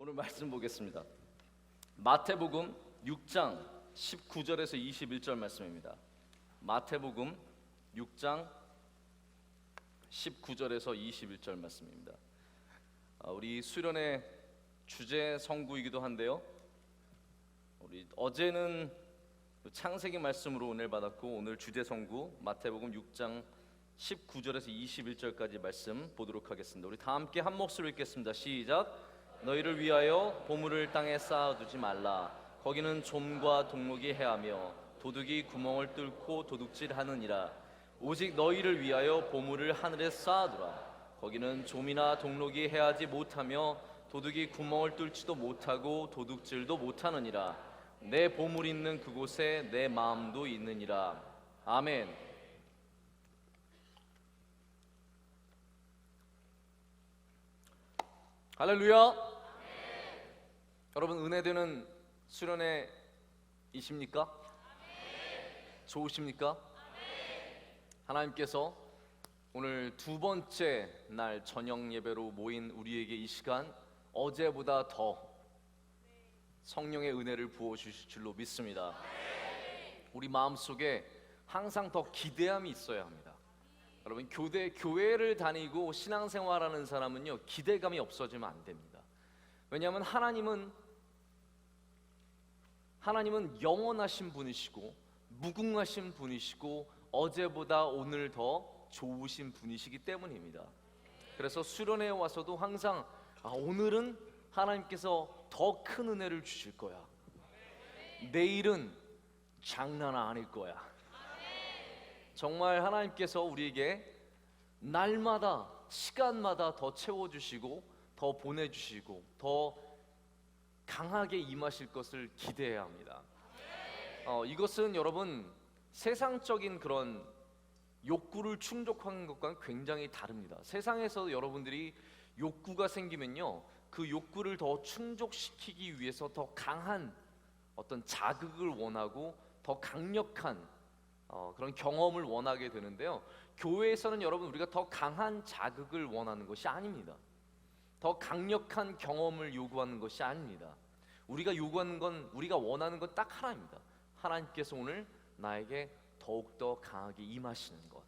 오늘 말씀 보겠습니다. 마태복음 6장 19절에서 21절 말씀입니다. 마태복음 6장 19절에서 21절 말씀입니다. 우리 수련의 주제 성구이기도 한데요, 우리 어제는 창세기 말씀으로 은혜를 받았고, 오늘 주제 성구 마태복음 6장 19절에서 21절까지 말씀 보도록 하겠습니다. 우리 다 함께 한 목소리로 읽겠습니다. 시작. 너희를 위하여 보물을 땅에 쌓아두지 말라. 거기는 좀과 동록이 해하며 도둑이 구멍을 뚫고 도둑질하느니라. 오직 너희를 위하여 보물을 하늘에 쌓아두라. 거기는 좀이나 동록이 해하지 못하며 도둑이 구멍을 뚫지도 못하고 도둑질도 못하느니라. 내 보물 있는 그곳에 내 마음도 있느니라. 아멘. 할렐루야. 여러분, 은혜되는 수련회이십니까? 좋으십니까? 하나님께서 오늘 두 번째 날 저녁 예배로 모인 우리에게 이 시간 어제보다 더 성령의 은혜를 부어주실 줄로 믿습니다. 우리 마음속에 항상 더 기대함이 있어야 합니다. 여러분, 교회를 다니고 신앙생활하는 사람은요, 기대감이 없어지면 안 됩니다. 왜냐하면 하나님은 영원하신 분이시고 무궁하신 분이시고 어제보다 오늘 더 좋으신 분이시기 때문입니다. 그래서 수련회에 와서도 항상 오늘은 하나님께서 더 큰 은혜를 주실 거야. 내일은 장난 아닐 거야. 정말 하나님께서 우리에게 날마다 시간마다 더 채워주시고 더 보내주시고 더 강하게 임하실 것을 기대해야 합니다. 이것은 여러분, 세상적인 그런 욕구를 충족하는 것과는 굉장히 다릅니다. 세상에서 여러분들이 욕구가 생기면요, 그 욕구를 더 충족시키기 위해서 더 강한 어떤 자극을 원하고 더 강력한 그런 경험을 원하게 되는데요, 교회에서는 여러분, 우리가 더 강한 자극을 원하는 것이 아닙니다. 더 강력한 경험을 요구하는 것이 아닙니다. 우리가 요구하는 건, 우리가 원하는 건 딱 하나입니다. 하나님께서 오늘 나에게 더욱더 강하게 임하시는 것,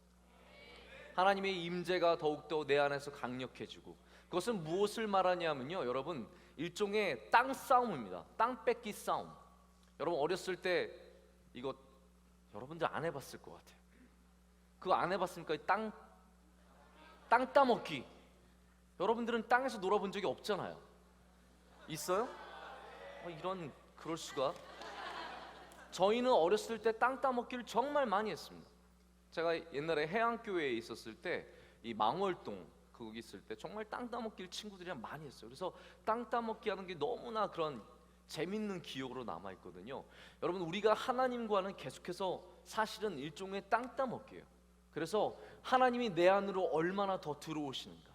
하나님의 임재가 더욱더 내 안에서 강력해지고, 그것은 무엇을 말하냐면요, 여러분, 일종의 땅 싸움입니다. 땅 뺏기 싸움. 여러분, 어렸을 때 이거 여러분들 안 해봤을 것 같아요. 그거 안 해봤습니까? 땅 따먹기. 여러분들은 땅에서 놀아본 적이 없잖아요. 있어요? 그럴 수가. 저희는 어렸을 때 땅 따먹기를 정말 많이 했습니다. 제가 옛날에 해안교회에 있었을 때, 이 망월동 거기 있을 때 정말 땅 따먹기를 친구들이랑 많이 했어요. 그래서 땅 따먹기 하는 게 너무나 그런 재밌는 기억으로 남아있거든요. 여러분, 우리가 하나님과는 계속해서 사실은 일종의 땅 따먹기예요. 그래서 하나님이 내 안으로 얼마나 더 들어오시는가,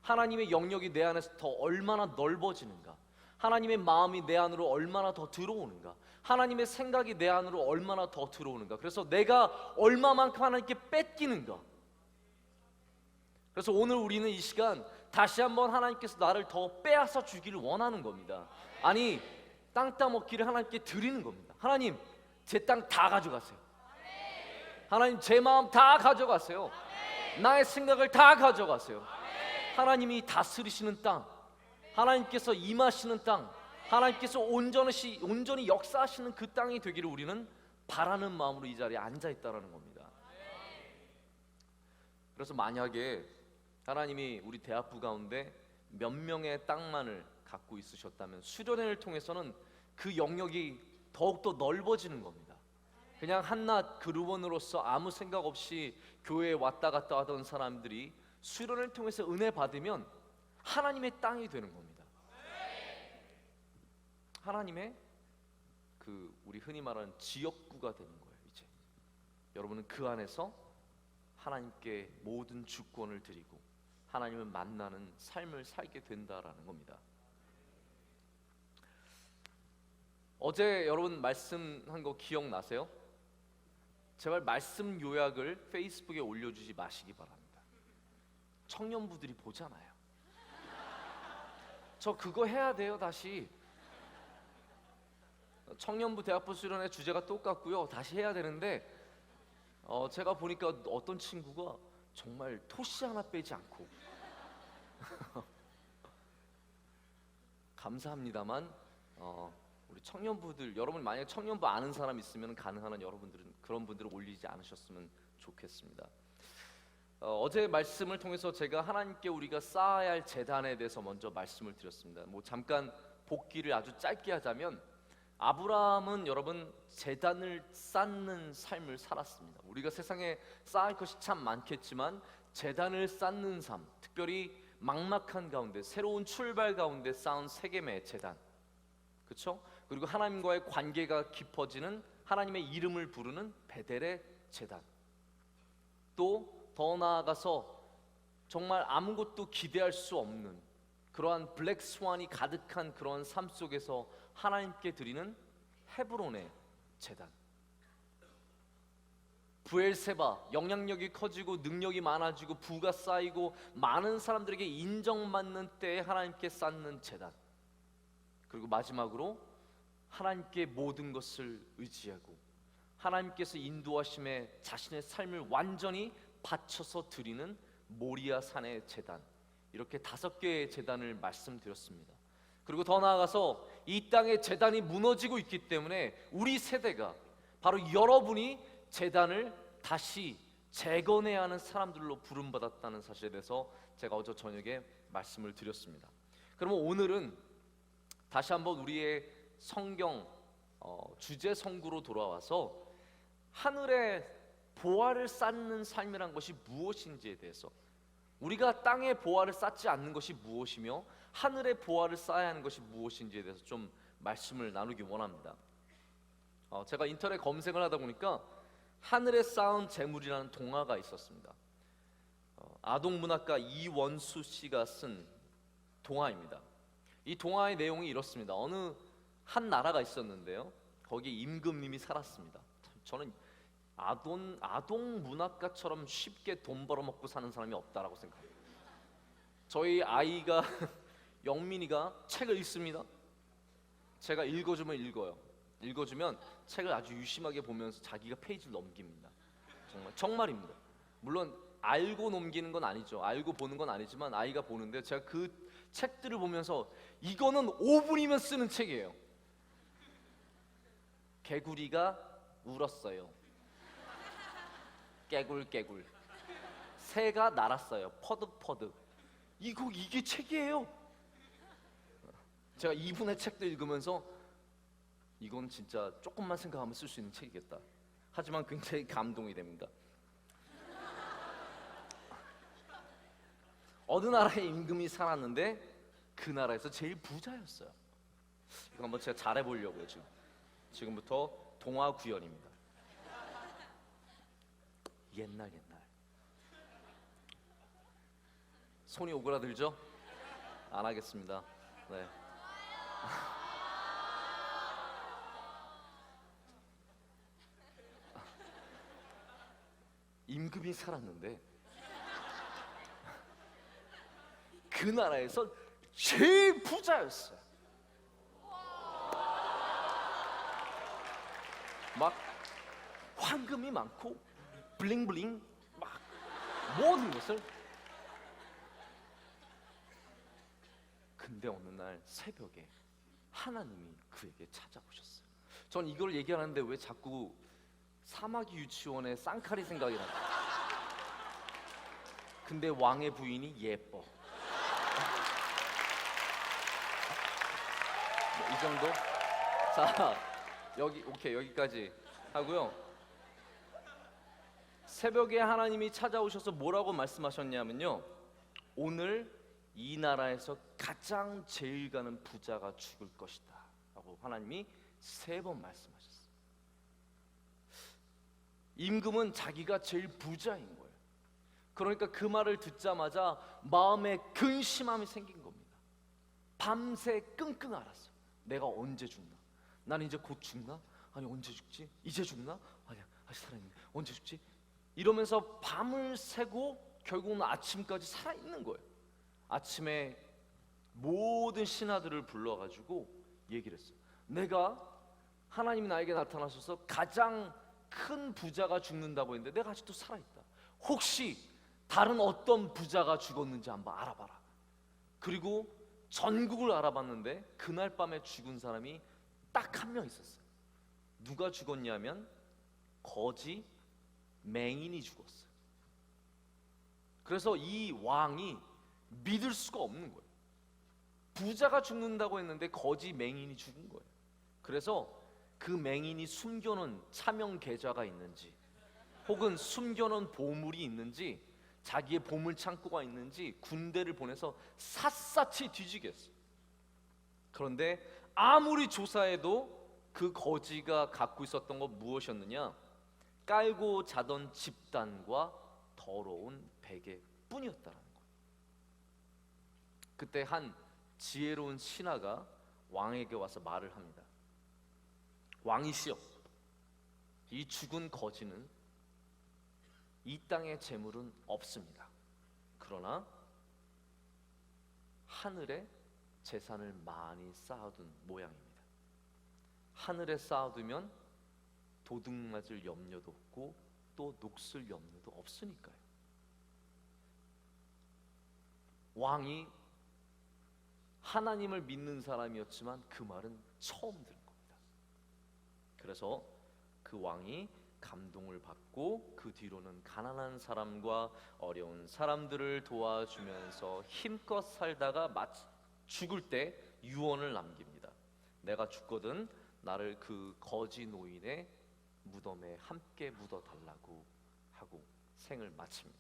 하나님의 영역이 내 안에서 더 얼마나 넓어지는가, 하나님의 마음이 내 안으로 얼마나 더 들어오는가, 하나님의 생각이 내 안으로 얼마나 더 들어오는가, 그래서 내가 얼마만큼 하나님께 뺏기는가. 그래서 오늘 우리는 이 시간 다시 한번 하나님께서 나를 더 빼앗아 주기를 원하는 겁니다. 아니, 땅 따먹기를 하나님께 드리는 겁니다. 하나님, 제 땅 다 가져가세요. 하나님, 제 마음 다 가져가세요. 나의 생각을 다 가져가세요. 하나님이 다스리시는 땅, 하나님께서 임하시는 땅, 하나님께서 온전히 역사하시는 그 땅이 되기를 우리는 바라는 마음으로 이 자리에 앉아있다는 겁니다. 그래서 만약에 하나님이 우리 대학부 가운데 몇 명의 땅만을 갖고 있으셨다면, 수련회를 통해서는 그 영역이 더욱더 넓어지는 겁니다. 그냥 한낱 그루원으로서 아무 생각 없이 교회에 왔다 갔다 하던 사람들이 수련을 통해서 은혜 받으면 하나님의 땅이 되는 겁니다. 하나님의 우리 흔히 말하는 지역구가 되는 거예요. 이제 여러분은 그 안에서 하나님께 모든 주권을 드리고 하나님을 만나는 삶을 살게 된다라는 겁니다. 어제 여러분 말씀한 거 기억나세요? 제발 말씀 요약을 페이스북에 올려주지 마시기 바랍니다. 청년부들이 보잖아요. 저 그거 해야 돼요 다시. 청년부 대학부 수련회 주제가 똑같고요. 다시 해야 되는데 제가 보니까 어떤 친구가 정말 토시 하나 빼지 않고 감사합니다만 우리 청년부들, 여러분 만약 청년부 아는 사람 있으면 가능한 여러분들은 그런 분들을 올리지 않으셨으면 좋겠습니다. 어제 말씀을 통해서 제가 하나님께 우리가 쌓아야 할 제단에 대해서 먼저 말씀을 드렸습니다. 뭐 잠깐 복기를 아주 짧게 하자면 아브라함은 여러분 제단을 쌓는 삶을 살았습니다. 우리가 세상에 쌓을 것이 참 많겠지만 제단을 쌓는 삶, 특별히 막막한 가운데 새로운 출발 가운데 쌓은 세겜의 제단, 그렇죠? 그리고 하나님과의 관계가 깊어지는 하나님의 이름을 부르는 베델의 제단, 또 더 나아가서 정말 아무것도 기대할 수 없는 그러한 블랙 스완이 가득한 그런 삶 속에서 하나님께 드리는 헤브론의 제단, 브엘세바, 영향력이 커지고 능력이 많아지고 부가 쌓이고 많은 사람들에게 인정받는 때에 하나님께 쌓는 제단, 그리고 마지막으로 하나님께 모든 것을 의지하고 하나님께서 인도하심에 자신의 삶을 완전히 바쳐서 드리는 모리아 산의 제단, 이렇게 5개의 제단을 말씀드렸습니다. 그리고 더 나아가서 이 땅의 제단이 무너지고 있기 때문에 우리 세대가, 바로 여러분이 제단을 다시 재건해야 하는 사람들로 부름받았다는 사실에 대해서 제가 어제 저녁에 말씀을 드렸습니다. 그러면 오늘은 다시 한번 우리의 성경 주제 성구로 돌아와서 하늘의 보화를 쌓는 삶이란 것이 무엇인지에 대해서, 우리가 땅의 보화를 쌓지 않는 것이 무엇이며 하늘의 보화를 쌓아야 하는 것이 무엇인지에 대해서 좀 말씀을 나누기 원합니다. 제가 인터넷 검색을 하다 보니까 하늘에 쌓은 재물이라는 동화가 있었습니다. 아동문학가 이원수 씨가 쓴 동화입니다. 이 동화의 내용이 이렇습니다. 어느 한 나라가 있었는데요, 거기에 임금님이 살았습니다. 저는 아동 문학가처럼 쉽게 돈 벌어먹고 사는 사람이 없다라고 생각합니다. 저희 아이가 영민이가 책을 읽습니다. 제가 읽어주면 읽어요. 읽어주면 책을 아주 유심하게 보면서 자기가 페이지를 넘깁니다. 정말입니다. 물론 알고 넘기는 건 아니죠. 알고 보는 건 아니지만 아이가 보는데 제가 그 책들을 보면서 이거는 5분이면 쓰는 책이에요. 개구리가 울었어요. 깨굴깨굴. 새가 날았어요. 퍼득퍼득. 이게 책이에요. 제가 2분의 책도 읽으면서 이건 진짜 조금만 생각하면 쓸 수 있는 책이겠다. 하지만 굉장히 감동이 됩니다. 어느 나라의 임금이 살았는데 그 나라에서 제일 부자였어요. 이거 한번 제가 잘해보려고요. 지금부터 동화 구연입니다. 옛날 손이 오그라들죠? 안 하겠습니다. 네. 임금이 살았는데 그 나라에서 제일 부자였어요. 막 황금이 많고 블링블링 막 모든 것을. 근데 어느 날 새벽에 하나님이 그에게 찾아오셨어요. 전 이걸 얘기하는데 왜 자꾸 사마귀 유치원의 쌍칼이 생각이 나요? 근데 왕의 부인이 예뻐. 이 정도? 자, 여기까지 하고요. 새벽에 하나님이 찾아오셔서 뭐라고 말씀하셨냐면요, 오늘 이 나라에서 가장 제일 가는 부자가 죽을 것이다 라고 하나님이 3번 말씀하셨어요. 임금은 자기가 제일 부자인 거예요. 그러니까 그 말을 듣자마자 마음에 근심함이 생긴 겁니다. 밤새 끙끙 앓았어요. 내가 언제 죽나? 난 이제 곧 죽나? 아니 언제 죽지? 이제 죽나? 아니야 아직 살아있네. 언제 죽지? 이러면서 밤을 새고 결국은 아침까지 살아있는 거예요. 아침에 모든 신하들을 불러가지고 얘기를 했어요. 내가 하나님이 나에게 나타나셔서 가장 큰 부자가 죽는다고 했는데 내가 아직도 살아있다. 혹시 다른 어떤 부자가 죽었는지 한번 알아봐라. 그리고 전국을 알아봤는데 그날 밤에 죽은 사람이 딱 한 명 있었어요. 누가 죽었냐면 거지 맹인이 죽었어요. 그래서 이 왕이 믿을 수가 없는 거예요. 부자가 죽는다고 했는데 거지 맹인이 죽은 거예요. 그래서 그 맹인이 숨겨놓은 차명 계좌가 있는지, 혹은 숨겨놓은 보물이 있는지, 자기의 보물 창고가 있는지 군대를 보내서 샅샅이 뒤지게 했어요. 그런데 아무리 조사해도 그 거지가 갖고 있었던 건 무엇이었느냐? 깔고 자던 집단과 더러운 베개 뿐이었다는 거예요. 그때 한 지혜로운 신하가 왕에게 와서 말을 합니다. 왕이시여, 이 죽은 거지는 이 땅의 재물은 없습니다. 그러나 하늘에 재산을 많이 쌓아둔 모양입니다. 하늘에 쌓아두면 도둑 맞을 염려도 없고 또 녹슬 염려도 없으니까요. 왕이 하나님을 믿는 사람이었지만 그 말은 처음 들은 겁니다. 그래서 그 왕이 감동을 받고 그 뒤로는 가난한 사람과 어려운 사람들을 도와주면서 힘껏 살다가 죽을 때 유언을 남깁니다. 내가 죽거든 나를 그 거지 노인의 무덤에 함께 묻어달라고 하고 생을 마칩니다.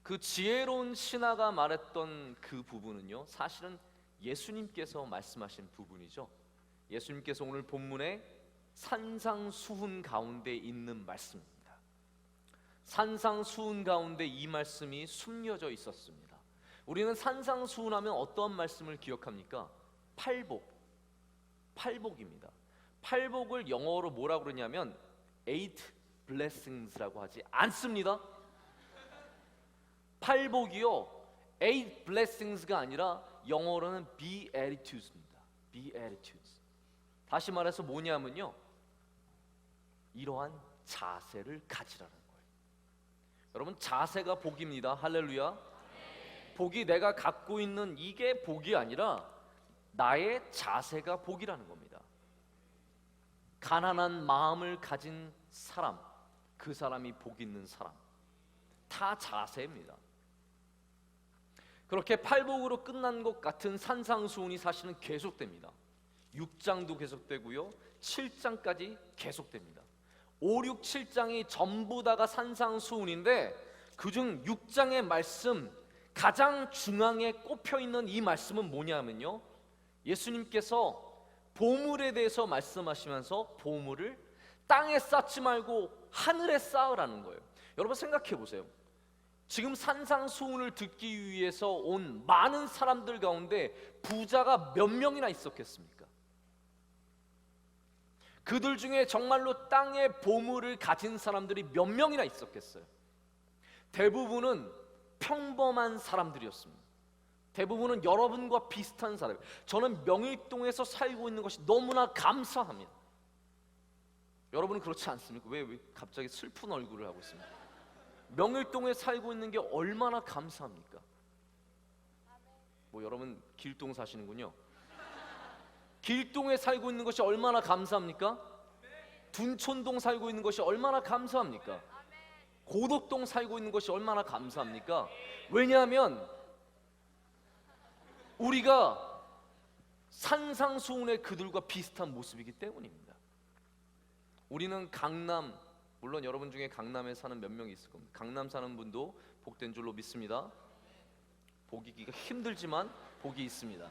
그 지혜로운 신하가 말했던 그 부분은요, 사실은 예수님께서 말씀하신 부분이죠. 예수님께서 오늘 본문에 산상수훈 가운데 있는 말씀입니다. 산상수훈 가운데 이 말씀이 숨겨져 있었습니다. 우리는 산상수훈하면 어떤 말씀을 기억합니까? 팔복입니다. 팔복을 영어로 뭐라고 그러냐면 eight blessings라고 하지 않습니다. 팔복이요, eight blessings가 아니라 영어로는 beatitudes입니다. beatitudes. 다시 말해서 뭐냐면요, 이러한 자세를 가지라는 거예요. 여러분, 자세가 복입니다. 할렐루야. 복이 내가 갖고 있는 이게 복이 아니라 나의 자세가 복이라는 겁니다. 가난한 마음을 가진 사람, 그 사람이 복 있는 사람. 다 자세입니다. 그렇게 팔복으로 끝난 것 같은 산상수훈이 사실은 계속됩니다. 6장도 계속되고요, 7장까지 계속됩니다. 5, 6, 7장이 전부 다가 산상수훈인데 그중 6장의 말씀, 가장 중앙에 꼽혀있는 이 말씀은 뭐냐면요, 예수님께서 보물에 대해서 말씀하시면서 보물을 땅에 쌓지 말고 하늘에 쌓으라는 거예요. 여러분 생각해 보세요. 지금 산상수훈을 듣기 위해서 온 많은 사람들 가운데 부자가 몇 명이나 있었겠습니까? 그들 중에 정말로 땅의 보물을 가진 사람들이 몇 명이나 있었겠어요? 대부분은 평범한 사람들이었습니다. 대부분은 여러분과 비슷한 사람. 저는 명일동에서 살고 있는 것이 너무나 감사합니다. 여러분은 그렇지 않습니까? 왜 갑자기 슬픈 얼굴을 하고 있습니까? 명일동에 살고 있는 게 얼마나 감사합니까? 뭐 여러분 길동 사시는군요. 길동에 살고 있는 것이 얼마나 감사합니까? 둔촌동 살고 있는 것이 얼마나 감사합니까? 고덕동 살고 있는 것이 얼마나 감사합니까? 왜냐하면 우리가 산상수훈의 그들과 비슷한 모습이기 때문입니다. 우리는 강남, 물론 여러분 중에 강남에 사는 몇 명이 있을 겁니다. 강남 사는 분도 복된 줄로 믿습니다. 복이기가 힘들지만 복이 있습니다.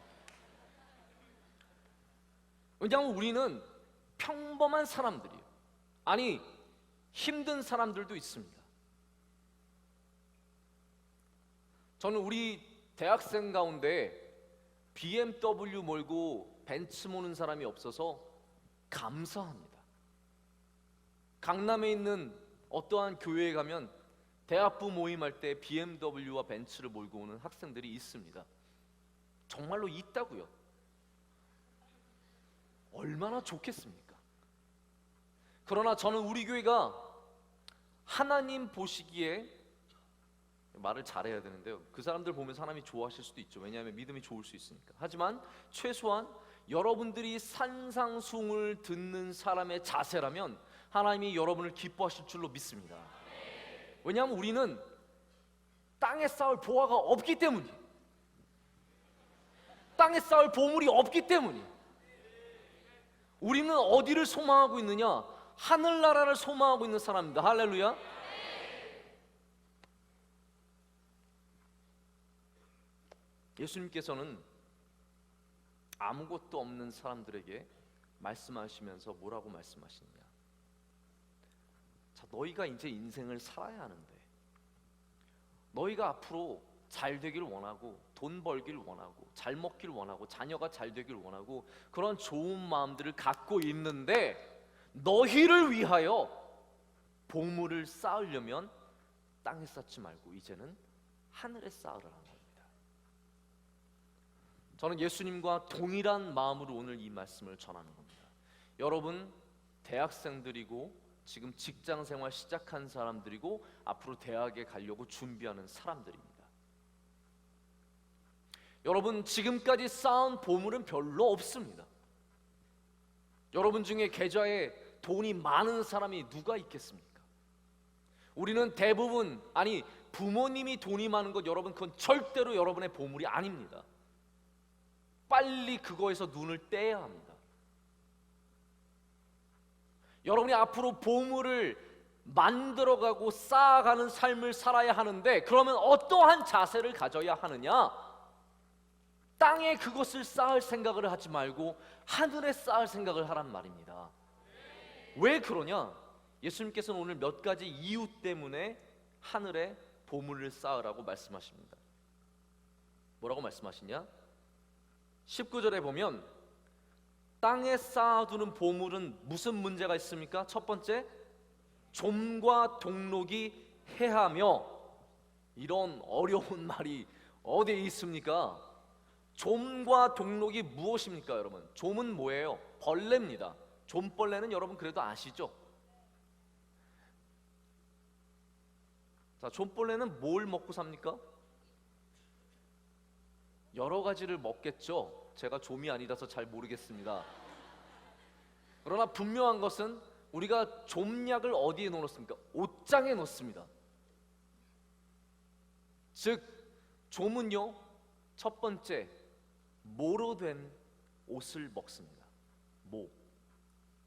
왜냐하면 우리는 평범한 사람들이에요. 아니, 힘든 사람들도 있습니다. 저는 우리 대학생 가운데 BMW 몰고 벤츠 모는 사람이 없어서 감사합니다. 강남에 있는 어떠한 교회에 가면 대학부 모임할 때 BMW와 벤츠를 몰고 오는 학생들이 있습니다. 정말로 있다고요. 얼마나 좋겠습니까? 그러나 저는 우리 교회가 하나님 보시기에, 말을 잘해야 되는데요, 그 사람들 보면서 하나님이 좋아하실 수도 있죠. 왜냐하면 믿음이 좋을 수 있으니까. 하지만 최소한 여러분들이 산상수훈을 듣는 사람의 자세라면 하나님이 여러분을 기뻐하실 줄로 믿습니다. 왜냐하면 우리는 땅에 쌓을 보화가 없기 때문이에요. 땅에 쌓을 보물이 없기 때문이에요. 우리는 어디를 소망하고 있느냐? 하늘나라를 소망하고 있는 사람입니다. 할렐루야. 예수님께서는 아무것도 없는 사람들에게 말씀하시면서 뭐라고 말씀하시느냐? 자, 너희가 이제 인생을 살아야 하는데, 너희가 앞으로 잘 되길 원하고, 돈 벌길 원하고, 잘 먹길 원하고, 자녀가 잘 되길 원하고, 그런 좋은 마음들을 갖고 있는데, 너희를 위하여 보물을 쌓으려면 땅에 쌓지 말고 이제는 하늘에 쌓으라는 겁니다. 저는 예수님과 동일한 마음으로 오늘 이 말씀을 전하는 겁니다. 여러분 대학생들이고 지금 직장생활 시작한 사람들이고 앞으로 대학에 가려고 준비하는 사람들입니다. 여러분 지금까지 쌓은 보물은 별로 없습니다. 여러분 중에 계좌에 돈이 많은 사람이 누가 있겠습니까? 우리는 대부분, 아니 부모님이 돈이 많은 것, 여러분 그건 절대로 여러분의 보물이 아닙니다. 빨리 그거에서 눈을 떼야 합니다. 여러분이 앞으로 보물을 만들어가고 쌓아가는 삶을 살아야 하는데, 그러면 어떠한 자세를 가져야 하느냐? 땅에 그것을 쌓을 생각을 하지 말고 하늘에 쌓을 생각을 하란 말입니다. 왜 그러냐? 예수님께서는 오늘 몇 가지 이유 때문에 하늘에 보물을 쌓으라고 말씀하십니다. 뭐라고 말씀하시냐? 19절에 보면 땅에 쌓아두는 보물은 무슨 문제가 있습니까? 첫 번째, 좀과 동록이 해하며. 이런 어려운 말이 어디에 있습니까? 좀과 동록이 무엇입니까, 여러분? 좀은 뭐예요? 벌레입니다. 좀벌레는 여러분 그래도 아시죠? 자, 좀벌레는 뭘 먹고 삽니까? 여러 가지를 먹겠죠. 제가 좀이 아니라서 잘 모르겠습니다. 그러나 분명한 것은 우리가 좀약을 어디에 넣었습니까? 옷장에 넣습니다. 즉 좀은요, 첫 번째, 모로 된 옷을 먹습니다.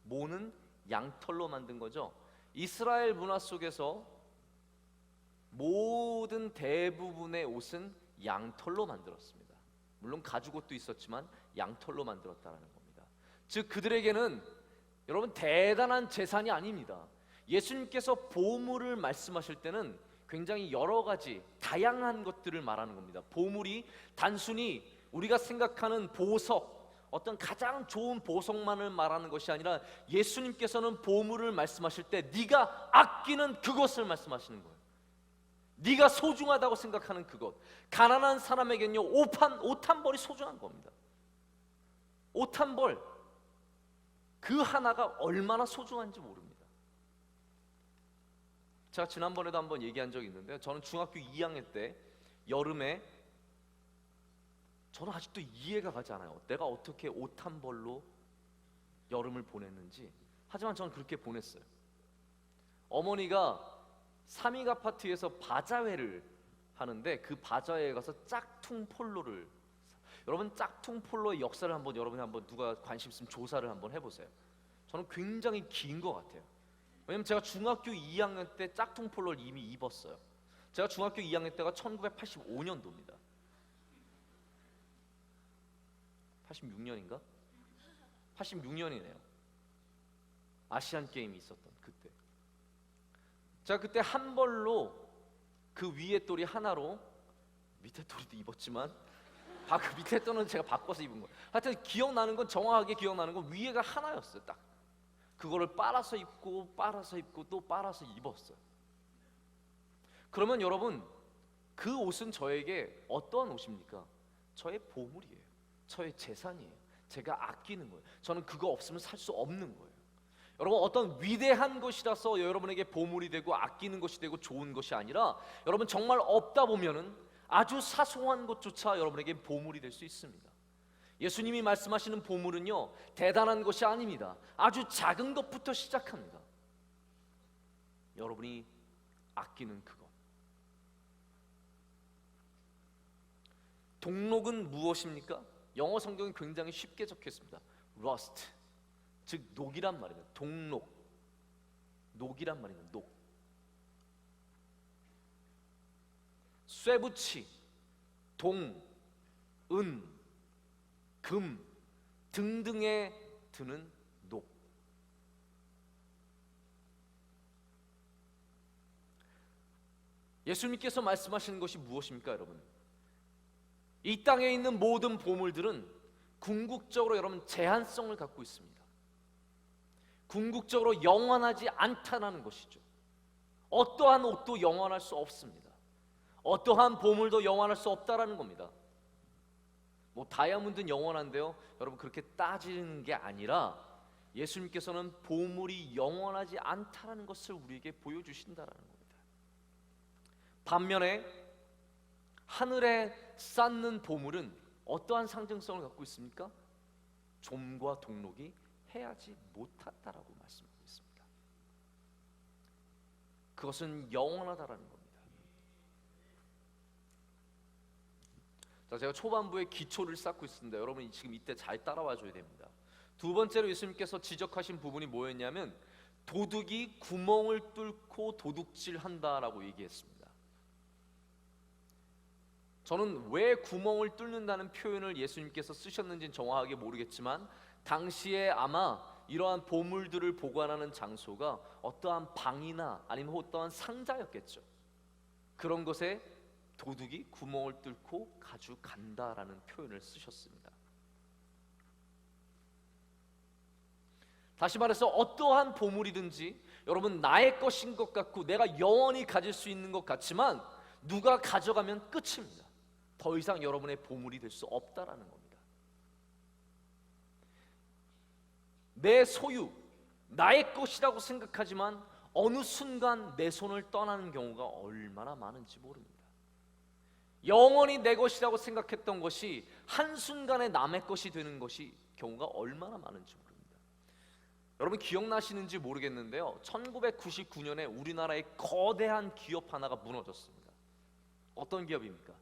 모는 양털로 만든 거죠. 이스라엘 문화 속에서 모든 대부분의 옷은 양털로 만들었습니다. 물론 가죽옷도 있었지만 양털로 만들었다는 겁니다. 즉 그들에게는 여러분 대단한 재산이 아닙니다. 예수님께서 보물을 말씀하실 때는 굉장히 여러 가지 다양한 것들을 말하는 겁니다. 보물이 단순히 우리가 생각하는 보석, 어떤 가장 좋은 보석만을 말하는 것이 아니라 예수님께서는 보물을 말씀하실 때 네가 아끼는 그것을 말씀하시는 거예요. 네가 소중하다고 생각하는 그것. 가난한 사람에겐요 옷 한 벌이 소중한 겁니다. 옷 한 벌, 그 하나가 얼마나 소중한지 모릅니다. 제가 지난번에도 한번 얘기한 적이 있는데, 저는 중학교 2학년 때 여름에, 저는 아직도 이해가 가지 않아요. 내가 어떻게 옷 한 벌로 여름을 보냈는지. 하지만 저는 그렇게 보냈어요. 어머니가 삼익 아파트에서 바자회를 하는데 그 바자회에 가서 짝퉁 폴로를, 여러분 짝퉁 폴로의 역사를 한번 여러분이 한번 누가 관심 있으면 조사를 한번 해보세요. 저는 굉장히 긴 것 같아요. 왜냐면 제가 중학교 2학년 때 짝퉁 폴로를 이미 입었어요. 제가 중학교 2학년 때가 1985년도입니다. 86년인가? 86년이네요. 아시안 게임이 있었던 그때. 제가 그때 한 벌로 그 위에 똘이 하나로, 밑에 똘이도 입었지만 그 밑에 똘은 제가 바꿔서 입은 거예요. 하여튼 기억나는 건, 정확하게 기억나는 건 위에가 하나였어요. 딱 그거를 빨아서 입고 또 빨아서 입었어요. 그러면 여러분, 그 옷은 저에게 어떠한 옷입니까? 저의 보물이에요. 저의 재산이에요. 제가 아끼는 거예요. 저는 그거 없으면 살 수 없는 거예요. 여러분, 어떤 위대한 것이라서 여러분에게 보물이 되고 아끼는 것이 되고 좋은 것이 아니라, 여러분 정말 없다 보면은 아주 사소한 것조차 여러분에게 보물이 될 수 있습니다. 예수님이 말씀하시는 보물은요, 대단한 것이 아닙니다. 아주 작은 것부터 시작합니다. 여러분이 아끼는 그것. 동록은 무엇입니까? 영어 성경이 굉장히 쉽게 적혀 있습니다. rust, 즉 녹이란 말입니다. 동록, 녹이란 말입니다. 녹. 쇠붙이, 동, 은, 금 등등에 드는 녹. 예수님께서 말씀하시는 것이 무엇입니까, 여러분? 이 땅에 있는 모든 보물들은 궁극적으로 여러분 제한성을 갖고 있습니다. 궁극적으로 영원하지 않다는 것이죠. 어떠한 옷도 영원할 수 없습니다. 어떠한 보물도 영원할 수 없다라는 겁니다. 뭐 다이아몬드는 영원한데요, 여러분 그렇게 따지는 게 아니라 예수님께서는 보물이 영원하지 않다라는 것을 우리에게 보여주신다라는 겁니다. 반면에 하늘에 쌓는 보물은 어떠한 상징성을 갖고 있습니까? 좀과 동록이 해하지 못한다라고 말씀하고 있습니다. 그것은 영원하다라는 겁니다. 자, 제가 초반부에 기초를 쌓고 있습니다. 여러분이 지금 이때 잘 따라와 줘야 됩니다. 두 번째로 예수님께서 지적하신 부분이 뭐였냐면, 도둑이 구멍을 뚫고 도둑질한다라고 얘기했습니다. 저는 왜 구멍을 뚫는다는 표현을 예수님께서 쓰셨는지는 정확하게 모르겠지만, 당시에 아마 이러한 보물들을 보관하는 장소가 어떠한 방이나 아니면 어떠한 상자였겠죠. 그런 것에 도둑이 구멍을 뚫고 가져간다라는 표현을 쓰셨습니다. 다시 말해서 어떠한 보물이든지 여러분 나의 것인 것 같고 내가 영원히 가질 수 있는 것 같지만 누가 가져가면 끝입니다. 더 이상 여러분의 보물이 될 수 없다라는 겁니다. 내 소유, 나의 것이라고 생각하지만 어느 순간 내 손을 떠나는 경우가 얼마나 많은지 모릅니다. 영원히 내 것이라고 생각했던 것이 한순간에 남의 것이 되는 것이 경우가 얼마나 많은지 모릅니다. 여러분 기억나시는지 모르겠는데요, 1999년에 우리나라의 거대한 기업 하나가 무너졌습니다. 어떤 기업입니까?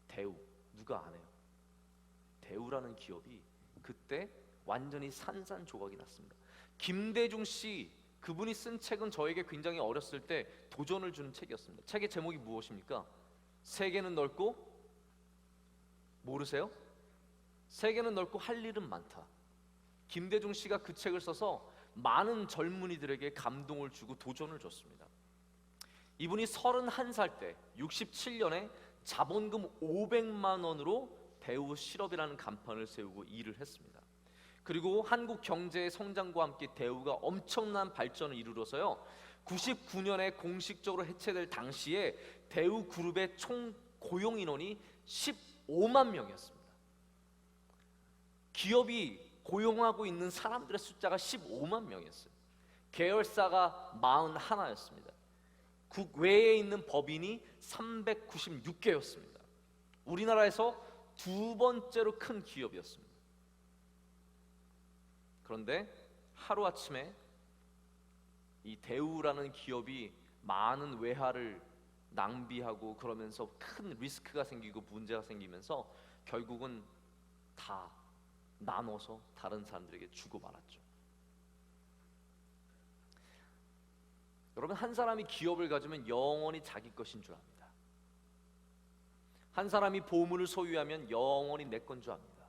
대우. 누가 아네요? 대우라는 기업이 그때 완전히 산산조각이 났습니다. 김대중 씨, 그분이 쓴 책은 저에게 굉장히 어렸을 때 도전을 주는 책이었습니다. 책의 제목이 무엇입니까? 세계는 넓고, 모르세요? 세계는 넓고 할 일은 많다. 김대중 씨가 그 책을 써서 많은 젊은이들에게 감동을 주고 도전을 줬습니다. 이분이 31살 때 67년에 자본금 500만 원으로 대우 실업이라는 간판을 세우고 일을 했습니다. 그리고 한국 경제의 성장과 함께 대우가 엄청난 발전을 이루어서요, 99년에 공식적으로 해체될 당시에 대우 그룹의 총 고용 인원이 15만 명이었습니다. 기업이 고용하고 있는 사람들의 숫자가 15만 명이었어요. 계열사가 41였습니다. 국외에 있는 법인이 396개였습니다. 우리나라에서 두 번째로 큰 기업이었습니다. 그런데 하루아침에 이 대우라는 기업이 많은 외화를 낭비하고 그러면서 큰 리스크가 생기고 문제가 생기면서 결국은 다 나눠서 다른 사람들에게 주고 말았죠. 여러분, 한 사람이 기업을 가지면 영원히 자기 것인 줄 압니다. 한 사람이 보물을 소유하면 영원히 내 건 줄 압니다.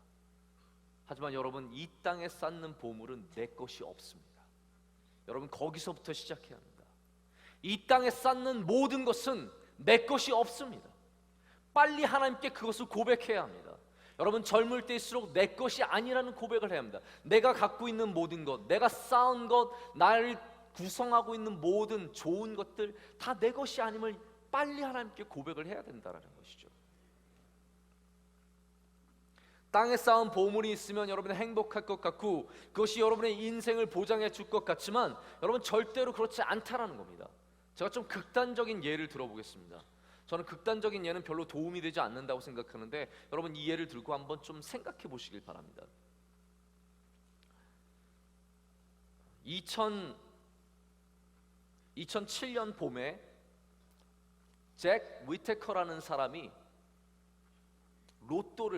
하지만 여러분, 이 땅에 쌓는 보물은 내 것이 없습니다. 여러분, 거기서부터 시작해야 합니다. 이 땅에 쌓는 모든 것은 내 것이 없습니다. 빨리 하나님께 그것을 고백해야 합니다. 여러분, 젊을 때일수록 내 것이 아니라는 고백을 해야 합니다. 내가 갖고 있는 모든 것, 내가 쌓은 것, 나를 구성하고 있는 모든 좋은 것들 다 내 것이 아님을 빨리 하나님께 고백을 해야 된다는 것이죠. 땅에 쌓은 보물이 있으면 여러분이 행복할 것 같고 그것이 여러분의 인생을 보장해 줄 것 같지만 여러분 절대로 그렇지 않다라는 겁니다. 제가 좀 극단적인 예를 들어보겠습니다. 저는 극단적인 예는 별로 도움이 되지 않는다고 생각하는데 여러분 이 예를 들고 한번 좀 생각해 보시길 바랍니다. 2007년 봄에 잭 위테커라는 사람이 로또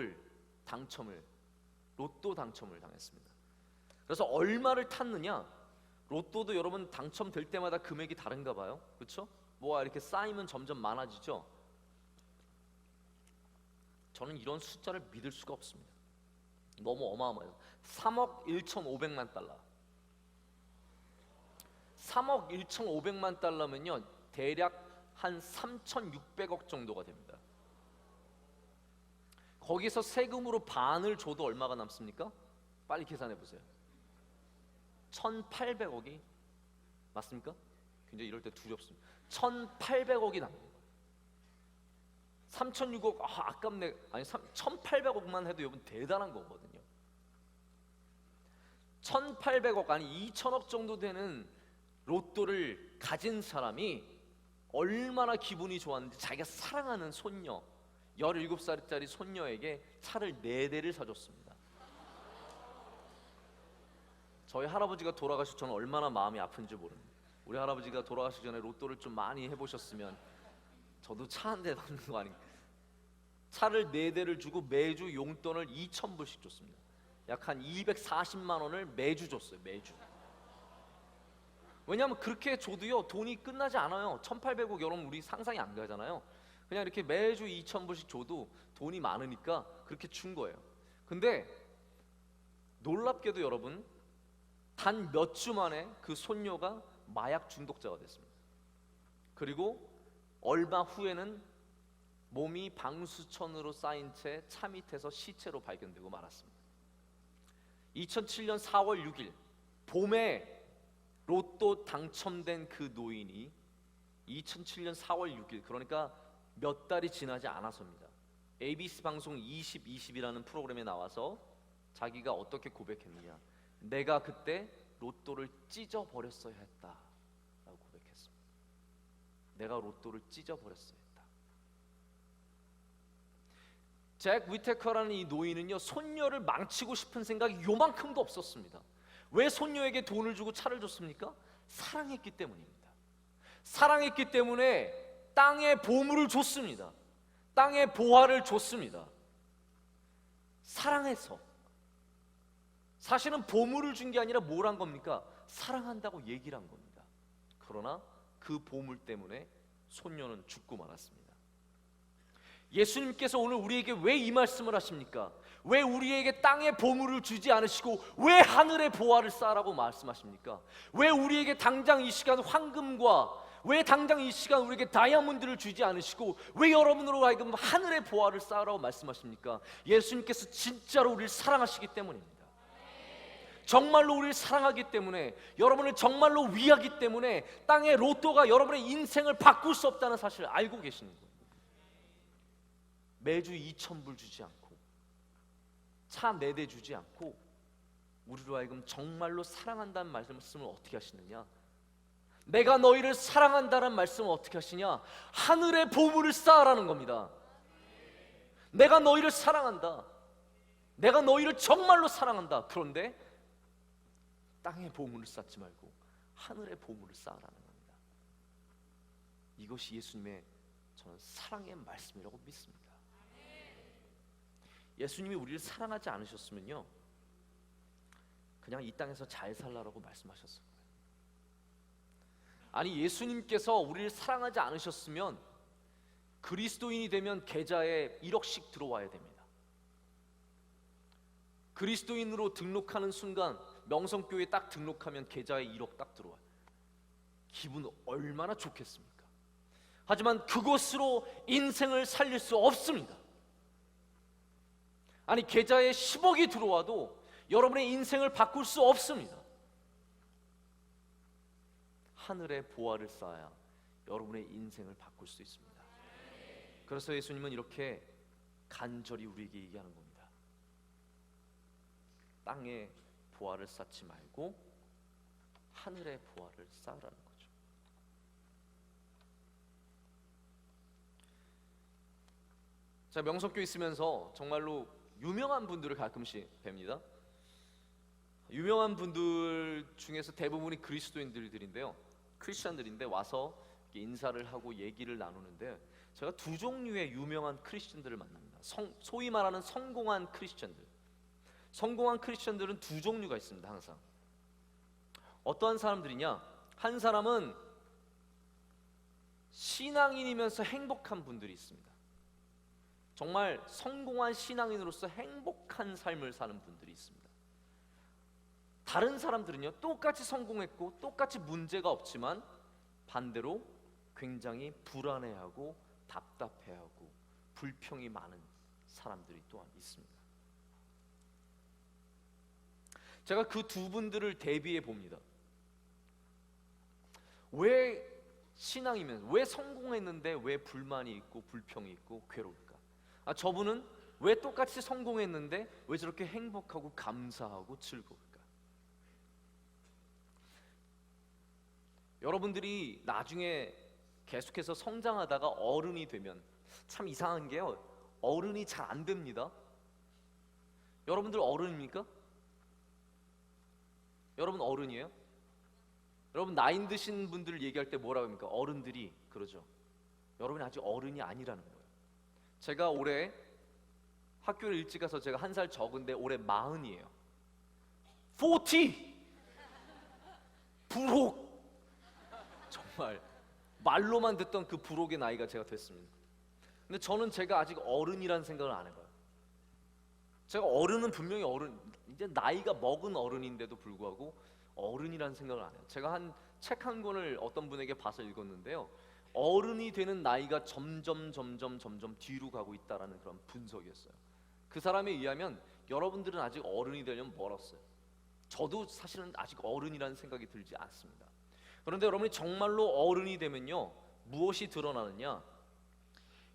당첨을 당했습니다. 그래서 얼마를 탔느냐? 로또도 여러분 당첨될 때마다 금액이 다른가 봐요. 그렇죠? 뭐가 이렇게 쌓이면 점점 많아지죠. 저는 이런 숫자를 믿을 수가 없습니다. 너무 어마어마해요. 3억 1,500만 달러. 3억 1,500만 달러면요 대략 한 3,600억 정도가 됩니다. 거기서 세금으로 반을 줘도 얼마가 남습니까? 빨리 계산해 보세요. 1,800억이 맞습니까? 굉장히 이럴 때 두렵습니다. 1,800억이 납니다. 3,600억 아깝네. 아니 1,800억만 해도 여러분 대단한 거거든요. 1,800억 아니 2,000억 정도 되는 로또를 가진 사람이 얼마나 기분이 좋았는지 자기가 사랑하는 손녀 17살짜리 손녀에게 차를 4대를 사줬습니다. 저희 할아버지가 돌아가시고 저는 얼마나 마음이 아픈지 모릅니다. 우리 할아버지가 돌아가시기 전에 로또를 좀 많이 해보셨으면 저도 차 한 대 넣는 거 아닌가. 차를 4대를 주고 매주 용돈을 2,000불씩 줬습니다. 약 한 240만 원을 매주 줬어요. 매주. 왜냐하면 그렇게 줘도요 돈이 끝나지 않아요. 1,800억 여러분 우리 상상이 안 가잖아요. 그냥 이렇게 매주 2,000불씩 줘도 돈이 많으니까 그렇게 준 거예요. 근데 놀랍게도 여러분 단 몇 주 만에 그 손녀가 마약 중독자가 됐습니다. 그리고 얼마 후에는 몸이 방수천으로 쌓인 채 차 밑에서 시체로 발견되고 말았습니다. 2007년 4월 6일 봄에 로또 당첨된 그 노인이 2007년 4월 6일 그러니까 몇 달이 지나지 않아서입니다. ABC 방송 2020이라는 프로그램에 나와서 자기가 어떻게 고백했느냐. 내가 그때 로또를 찢어버렸어야 했다라고 고백했습니다. 내가 로또를 찢어버렸어야 했다. 잭 위테커라는 이 노인은요 손녀를 망치고 싶은 생각이 요만큼도 없었습니다. 왜 손녀에게 돈을 주고 차를 줬습니까? 사랑했기 때문입니다. 사랑했기 때문에 땅의 보물을 줬습니다. 땅의 보화를 줬습니다. 사랑해서. 사실은 보물을 준 게 아니라 뭘 한 겁니까? 사랑한다고 얘기를 한 겁니다. 그러나 그 보물 때문에 손녀는 죽고 말았습니다. 예수님께서 오늘 우리에게 왜 이 말씀을 하십니까? 왜 우리에게 땅의 보물을 주지 않으시고 왜 하늘의 보화를 쌓으라고 말씀하십니까? 왜 우리에게 당장 이 시간 황금과 왜 당장 이 시간 우리에게 다이아몬드를 주지 않으시고 왜 여러분으로 하여금 하늘의 보화를 쌓으라고 말씀하십니까? 예수님께서 진짜로 우리를 사랑하시기 때문입니다. 정말로 우리를 사랑하기 때문에 여러분을 정말로 위하기 때문에 땅의 로또가 여러분의 인생을 바꿀 수 없다는 사실을 알고 계시는 거예요. 매주 2,000불 주지 않고 차 4대 주지 않고 우리로 하여금 정말로 사랑한다는 말씀을 어떻게 하시느냐? 내가 너희를 사랑한다는 말씀을 어떻게 하시냐? 하늘의 보물을 쌓으라는 겁니다. 내가 너희를 사랑한다. 내가 너희를 정말로 사랑한다. 그런데 땅의 보물을 쌓지 말고 하늘의 보물을 쌓으라는 겁니다. 이것이 예수님의 저는 사랑의 말씀이라고 믿습니다. 예수님이 우리를 사랑하지 않으셨으면요 그냥 이 땅에서 잘 살라라고 말씀하셨을 거예요. 아니 예수님께서 우리를 사랑하지 않으셨으면 그리스도인이 되면 계좌에 1억씩 들어와야 됩니다. 그리스도인으로 등록하는 순간 명성교회에 딱 등록하면 계좌에 1억 딱 들어와요. 기분 얼마나 좋겠습니까? 하지만 그것으로 인생을 살릴 수 없습니다. 아니 계좌에 10억이 들어와도 여러분의 인생을 바꿀 수 없습니다. 하늘의 보화를 쌓아야 여러분의 인생을 바꿀 수 있습니다. 그래서 예수님은 이렇게 간절히 우리에게 얘기하는 겁니다. 땅에 보화를 쌓지 말고 하늘의 보화를 쌓으라는 거죠. 자, 명석교 있으면서 정말로 유명한 분들을 가끔씩 뵙니다. 유명한 분들 중에서 대부분이 그리스도인들인데요, 크리스천들인데 와서 인사를 하고 얘기를 나누는데, 제가 두 종류의 유명한 크리스천들을 만납니다. 소위 말하는 성공한 크리스천들. 성공한 크리스천들은 두 종류가 있습니다. 항상 어떠한 사람들이냐, 한 사람은 신앙인이면서 행복한 분들이 있습니다. 정말 성공한 신앙인으로서 행복한 삶을 사는 분들이 있습니다. 다른 사람들은요, 똑같이 성공했고 똑같이 문제가 없지만 반대로 굉장히 불안해하고 답답해하고 불평이 많은 사람들이 또한 있습니다. 제가 그 두 분들을 대비해 봅니다. 왜 신앙이면, 왜 성공했는데 왜 불만이 있고 불평이 있고 괴로울까? 저분은 왜 똑같이 성공했는데 왜 저렇게 행복하고 감사하고 즐거울까? 여러분들이 나중에 계속해서 성장하다가 어른이 되면 참 이상한 게요, 어른이 잘 안 됩니다. 여러분들 어른입니까? 여러분 어른이에요? 여러분 나이 드신 분들 얘기할 때 뭐라고 합니까? 어른들이 그러죠. 여러분이 아직 어른이 아니라는 거예요. 제가 올해 학교를 일찍 가서 제가 한 살 적은데 올해 40이에요. 40! 불혹! 정말 말로만 듣던 그 불혹의 나이가 제가 됐습니다. 근데 저는 제가 아직 어른이라는 생각을 안 해봐요. 제가 어른은 분명히 어른, 이제 나이가 먹은 어른인데도 불구하고 어른이라는 생각을 안 해요. 제가 한 책 한 권을 어떤 분에게 봐서 읽었는데요, 어른이 되는 나이가 점점 뒤로 가고 있다라는 그런 분석이었어요. 그 사람에 의하면 여러분들은 아직 어른이 되려면 멀었어요. 저도 사실은 아직 어른이라는 생각이 들지 않습니다. 그런데 여러분이 정말로 어른이 되면요, 무엇이 드러나느냐,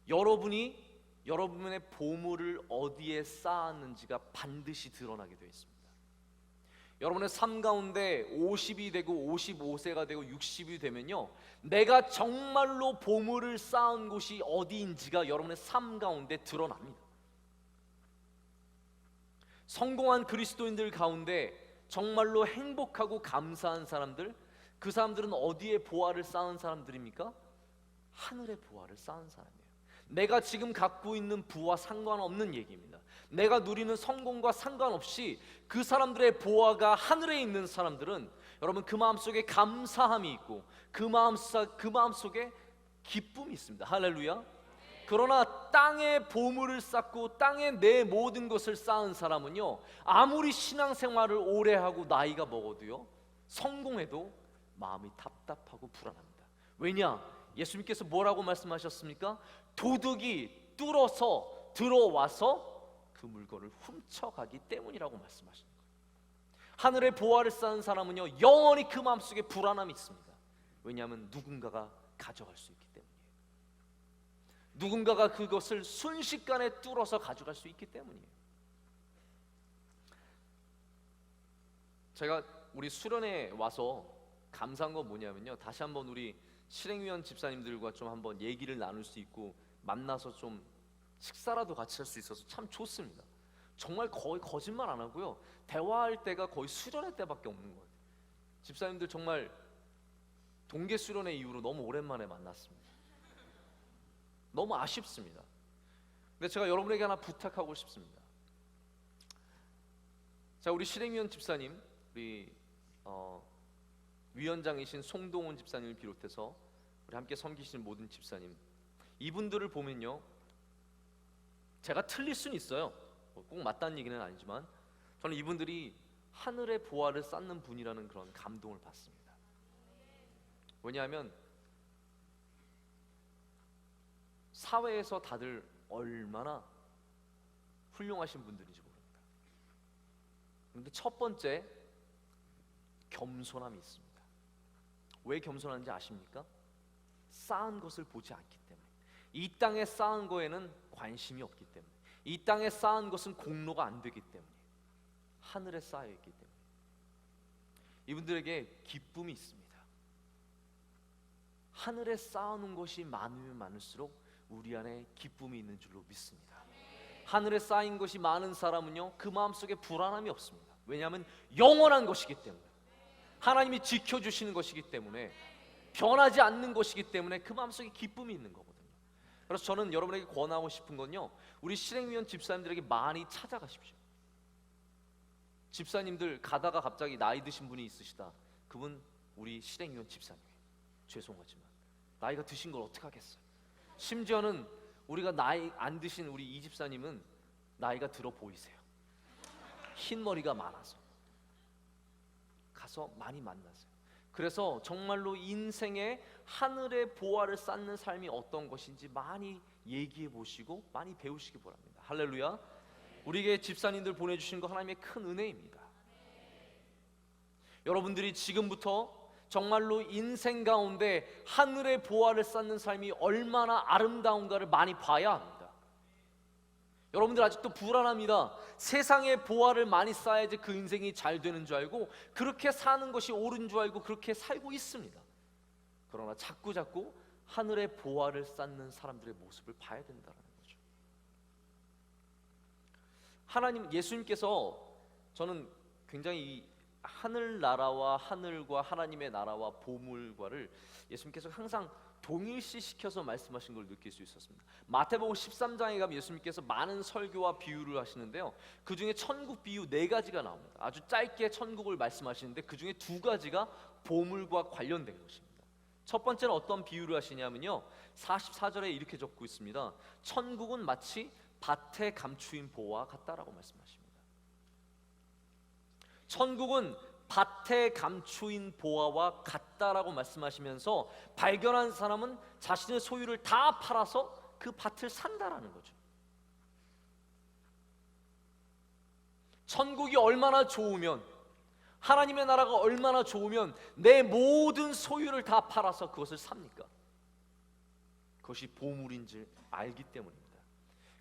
여러분의 보물을 어디에 쌓았는지가 반드시 드러나게 되어 있습니다. 여러분의 삶 가운데 50이 되고 55세가 되고 60이 되면요, 내가 정말로 보물을 쌓은 곳이 어디인지가 여러분의 삶 가운데 드러납니다. 성공한 그리스도인들 가운데 정말로 행복하고 감사한 사람들, 그 사람들은 어디에 보화를 쌓은 사람들입니까? 하늘의 보화를 쌓은 사람이에요. 내가 지금 갖고 있는 부와 상관없는 얘기입니다. 내가 누리는 성공과 상관없이 그 사람들의 보화가 하늘에 있는 사람들은 여러분 그 마음속에 감사함이 있고 그 마음속에 기쁨이 있습니다. 할렐루야. 그러나 땅에 보물을 쌓고 땅에 내 모든 것을 쌓은 사람은요, 아무리 신앙생활을 오래 하고 나이가 먹어도요, 성공해도 마음이 답답하고 불안합니다. 왜냐? 예수님께서 뭐라고 말씀하셨습니까? 도둑이 뚫어서 들어와서 그 물건을 훔쳐가기 때문이라고 말씀하시는 거예요. 하늘의 보화를 쌓은 사람은요, 영원히 그 마음속에 불안함이 있습니다. 왜냐하면 누군가가 가져갈 수 있기 때문이에요. 누군가가 그것을 순식간에 뚫어서 가져갈 수 있기 때문이에요. 제가 우리 수련회 와서 감사한 건 뭐냐면요, 다시 한번 우리 실행위원 집사님들과 좀 한번 얘기를 나눌 수 있고 만나서 좀 식사라도 같이 할 수 있어서 참 좋습니다. 정말 거의 거짓말 안 하고요, 대화할 때가 거의 수련회 때밖에 없는 것 같아요. 집사님들 정말 동계 수련회 이후로 너무 오랜만에 만났습니다. 너무 아쉽습니다. 근데 제가 여러분에게 하나 부탁하고 싶습니다. 자, 우리 실행위원 집사님, 우리 위원장이신 송동훈 집사님을 비롯해서 우리 함께 섬기시는 모든 집사님, 이분들을 보면요, 제가 틀릴 수는 있어요. 꼭 맞다는 얘기는 아니지만 저는 이분들이 하늘의 보화를 쌓는 분이라는 그런 감동을 받습니다. 왜냐하면 사회에서 다들 얼마나 훌륭하신 분들인지 모릅니다. 그런데 첫 번째, 겸손함이 있습니다. 왜 겸손한지 아십니까? 쌓은 것을 보지 않기 때문에. 이 땅에 쌓은 거에는 관심이 없기 때문에. 이 땅에 쌓은 것은 공로가 안 되기 때문에. 하늘에 쌓여 있기 때문에. 이분들에게 기쁨이 있습니다. 하늘에 쌓아놓은 것이 많으면 많을수록 우리 안에 기쁨이 있는 줄로 믿습니다. 하늘에 쌓인 것이 많은 사람은요, 그 마음속에 불안함이 없습니다. 왜냐하면 영원한 것이기 때문에, 하나님이 지켜주시는 것이기 때문에, 변하지 않는 것이기 때문에 그 마음속에 기쁨이 있는 거거든요. 그래서 저는 여러분에게 권하고 싶은 건요, 우리 실행위원 집사님들에게 많이 찾아가십시오. 집사님들 가다가 갑자기 나이 드신 분이 있으시다. 그분 우리 실행위원 집사님이에요. 죄송하지만 나이가 드신 걸 어떡하겠어요. 심지어는 우리가 나이 안 드신 우리 이 집사님은 나이가 들어 보이세요. 흰 머리가 많아서. 가서 많이 만나세요. 그래서 정말로 인생의 하늘의 보화를 쌓는 삶이 어떤 것인지 많이 얘기해 보시고 많이 배우시기 바랍니다. 할렐루야. 우리에게 집사님들 보내주신 거 하나님의 큰 은혜입니다. 여러분들이 지금부터 정말로 인생 가운데 하늘의 보화를 쌓는 삶이 얼마나 아름다운가를 많이 봐야 합니다. 여러분들 아직도 불안합니다. 세상의 보화를 많이 쌓아야지 그 인생이 잘 되는 줄 알고 그렇게 사는 것이 옳은 줄 알고 그렇게 살고 있습니다. 그러나 자꾸 하늘의 보화를 쌓는 사람들의 모습을 봐야 된다는 거죠. 하나님, 예수님께서, 저는 굉장히 이 하늘나라와 하늘과 하나님의 나라와 보물과를 예수님께서 항상 동일시시켜서 말씀하신 걸 느낄 수 있었습니다. 마태복음 13장에 가면 예수님께서 많은 설교와 비유를 하시는데요, 그 중에 천국 비유 4가지가 나옵니다. 아주 짧게 천국을 말씀하시는데 그 중에 2가지가 보물과 관련된 것입니다. 첫 번째는 어떤 비유를 하시냐면요, 44절에 이렇게 적고 있습니다. 천국은 마치 밭에 감추인 보화와 같다라고 말씀하십니다. 천국은 밭에 감추인 보화와 같다라고 말씀하시면서 발견한 사람은 자신의 소유를 다 팔아서 그 밭을 산다라는 거죠. 천국이 얼마나 좋으면, 하나님의 나라가 얼마나 좋으면 내 모든 소유를 다 팔아서 그것을 삽니까? 그것이 보물인 줄 알기 때문입니다.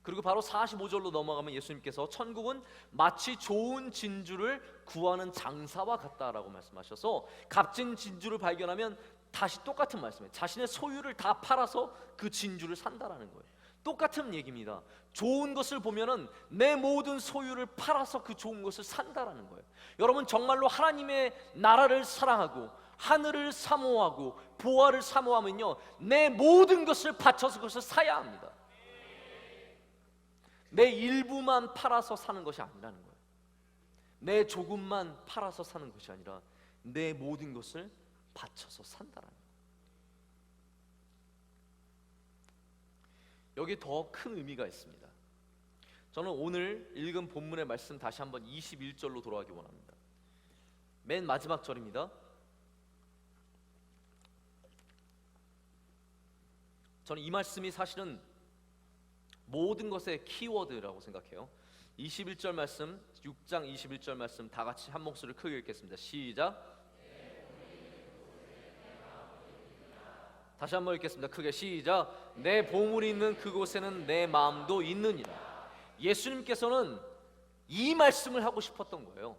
그리고 바로 45절로 넘어가면 예수님께서 천국은 마치 좋은 진주를 구하는 장사와 같다라고 말씀하셔서 값진 진주를 발견하면 다시 똑같은 말씀이에요. 자신의 소유를 다 팔아서 그 진주를 산다라는 거예요. 똑같은 얘기입니다. 좋은 것을 보면은 내 모든 소유를 팔아서 그 좋은 것을 산다라는 거예요. 여러분, 정말로 하나님의 나라를 사랑하고 하늘을 사모하고 보화를 사모하면요, 내 모든 것을 바쳐서 그것을 사야 합니다. 내 일부만 팔아서 사는 것이 아니라는 거예요. 내 조금만 팔아서 사는 것이 아니라 내 모든 것을 바쳐서 산다라는 거예요. 여기 더 큰 의미가 있습니다. 저는 오늘 읽은 본문의 말씀 다시 한번 21절로 돌아가기 원합니다. 맨 마지막 절입니다. 저는 이 말씀이 사실은 모든 것의 키워드라고 생각해요. 21절 말씀, 6장 21절 말씀 다 같이 한 목소리를 크게 읽겠습니다. 시작. 다시 한번 읽겠습니다. 크게 시작. 내 보물이 있는 그곳에는 내 마음도 있느니라. 예수님께서는 이 말씀을 하고 싶었던 거예요.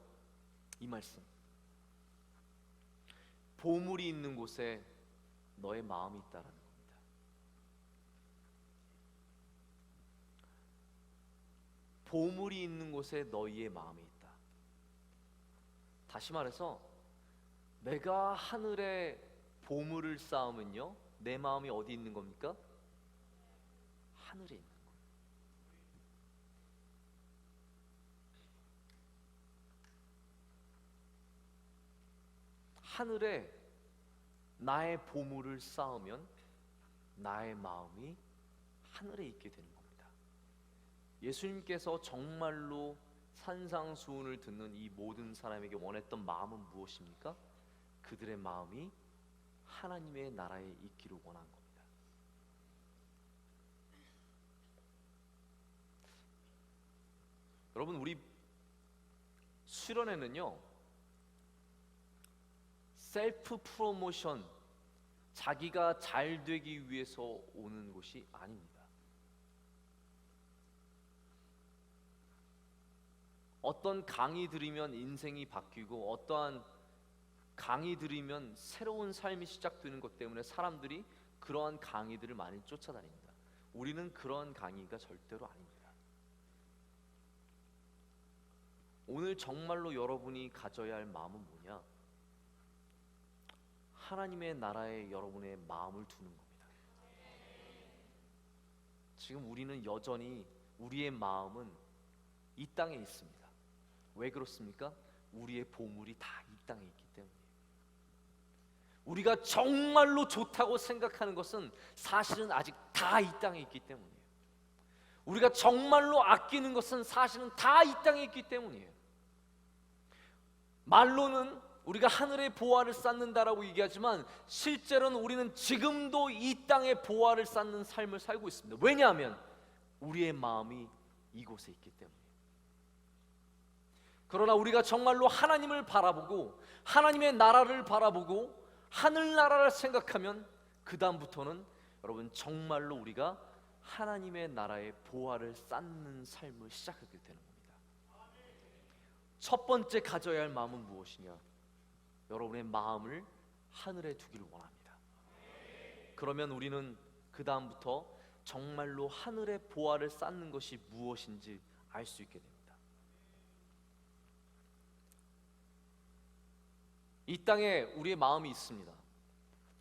이 말씀. 보물이 있는 곳에 너의 마음이 있다라는 겁니다. 보물이 있는 곳에 너희의 마음이 있다. 다시 말해서 내가 하늘에 보물을 쌓으면요, 내 마음이 어디 있는 겁니까? 하늘에 있는 거예요. 하늘에 나의 보물을 쌓으면 나의 마음이 하늘에 있게 되는 겁니다. 예수님께서 정말로 산상수훈을 듣는 이 모든 사람에게 원했던 마음은 무엇입니까? 그들의 마음이 하나님의 나라에 있기를 원한 겁니다. 여러분, 우리 수련회는요, 셀프 프로모션 자기가 잘 되기 위해서 오는 곳이 아닙니다. 어떤 강의 들으면 인생이 바뀌고 어떠한 강의 들으면 새로운 삶이 시작되는 것 때문에 사람들이 그러한 강의들을 많이 쫓아다닙니다. 우리는 그런 강의가 절대로 아닙니다. 오늘 정말로 여러분이 가져야 할 마음은 뭐냐? 하나님의 나라에 여러분의 마음을 두는 겁니다. 지금 우리는 여전히 우리의 마음은 이 땅에 있습니다. 왜 그렇습니까? 우리의 보물이 다 이 땅에 있기 때문이에요. 우리가 정말로 좋다고 생각하는 것은 사실은 아직 다 이 땅에 있기 때문이에요. 우리가 정말로 아끼는 것은 사실은 다 이 땅에 있기 때문이에요. 말로는 우리가 하늘의 보화를 쌓는다라고 얘기하지만 실제로는 우리는 지금도 이 땅에 보화를 쌓는 삶을 살고 있습니다. 왜냐하면 우리의 마음이 이곳에 있기 때문이에요. 그러나 우리가 정말로 하나님을 바라보고 하나님의 나라를 바라보고 하늘나라를 생각하면 그 다음부터는 여러분 정말로 우리가 하나님의 나라의 보화를 쌓는 삶을 시작하게 되는 겁니다. 첫 번째 가져야 할 마음은 무엇이냐? 여러분의 마음을 하늘에 두기를 원합니다. 그러면 우리는 그 다음부터 정말로 하늘의 보화를 쌓는 것이 무엇인지 알 수 있게 됩니다. 이 땅에 우리의 마음이 있습니다.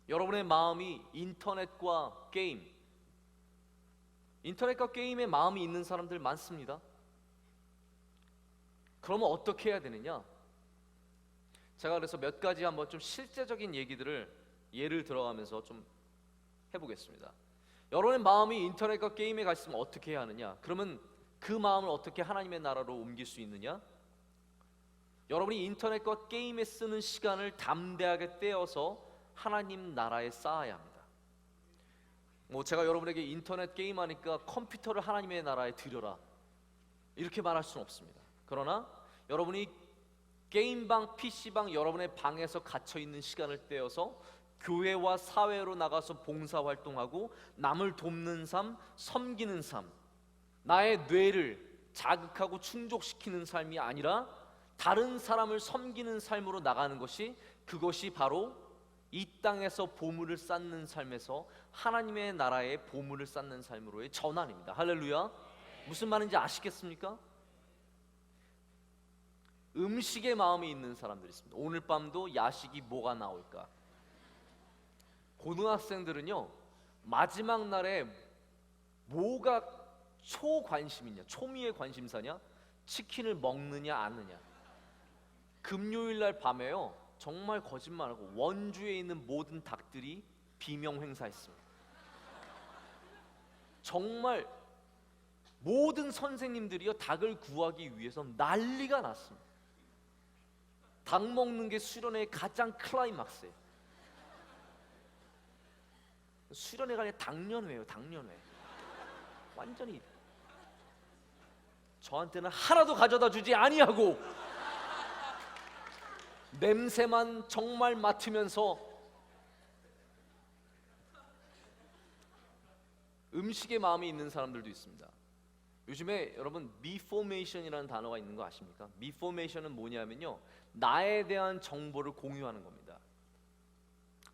여러분의 마음이 인터넷과 게임에 마음이 있는 사람들 많습니다. 그러면 어떻게 해야 되느냐? 제가 그래서 몇 가지 한번 좀 실제적인 얘기들을 예를 들어가면서 좀 해보겠습니다. 여러분의 마음이 인터넷과 게임에 가 있으면 어떻게 해야 하느냐? 그러면 그 마음을 어떻게 하나님의 나라로 옮길 수 있느냐? 여러분이 인터넷과 게임에 쓰는 시간을 담대하게 떼어서 하나님 나라에 쌓아야 합니다. 제가 여러분에게 인터넷 게임하니까 컴퓨터를 하나님의 나라에 드려라 이렇게 말할 수는 없습니다. 그러나 여러분이 게임방, PC방 여러분의 방에서 갇혀있는 시간을 떼어서 교회와 사회로 나가서 봉사활동하고 남을 돕는 삶, 섬기는 삶, 나의 뇌를 자극하고 충족시키는 삶이 아니라 다른 사람을 섬기는 삶으로 나가는 것이 그것이 바로 이 땅에서 보물을 쌓는 삶에서 하나님의 나라의 보물을 쌓는 삶으로의 전환입니다. 할렐루야. 무슨 말인지 아시겠습니까? 음식에 마음이 있는 사람들이 있습니다. 오늘 밤도 야식이 뭐가 나올까? 고등학생들은요 마지막 날에 뭐가 초관심이냐, 초미의 관심사냐? 치킨을 먹느냐 안 하느냐. 금요일 날 밤에요 정말 거짓말하고 원주에 있는 모든 닭들이 비명 행사했습니다. 정말 모든 선생님들이요 닭을 구하기 위해서 난리가 났습니다. 닭 먹는 게 수련회의 가장 클라이막스예요. 수련회가 아니라 당년회예요. 당년회. 완전히 저한테는 하나도 가져다 주지 아니하고 냄새만 정말 맡으면서 음식에 마음이 있는 사람들도 있습니다. 요즘에 여러분 미포메이션이라는 단어가 있는 거 아십니까? 미포메이션은 뭐냐면요 나에 대한 정보를 공유하는 겁니다.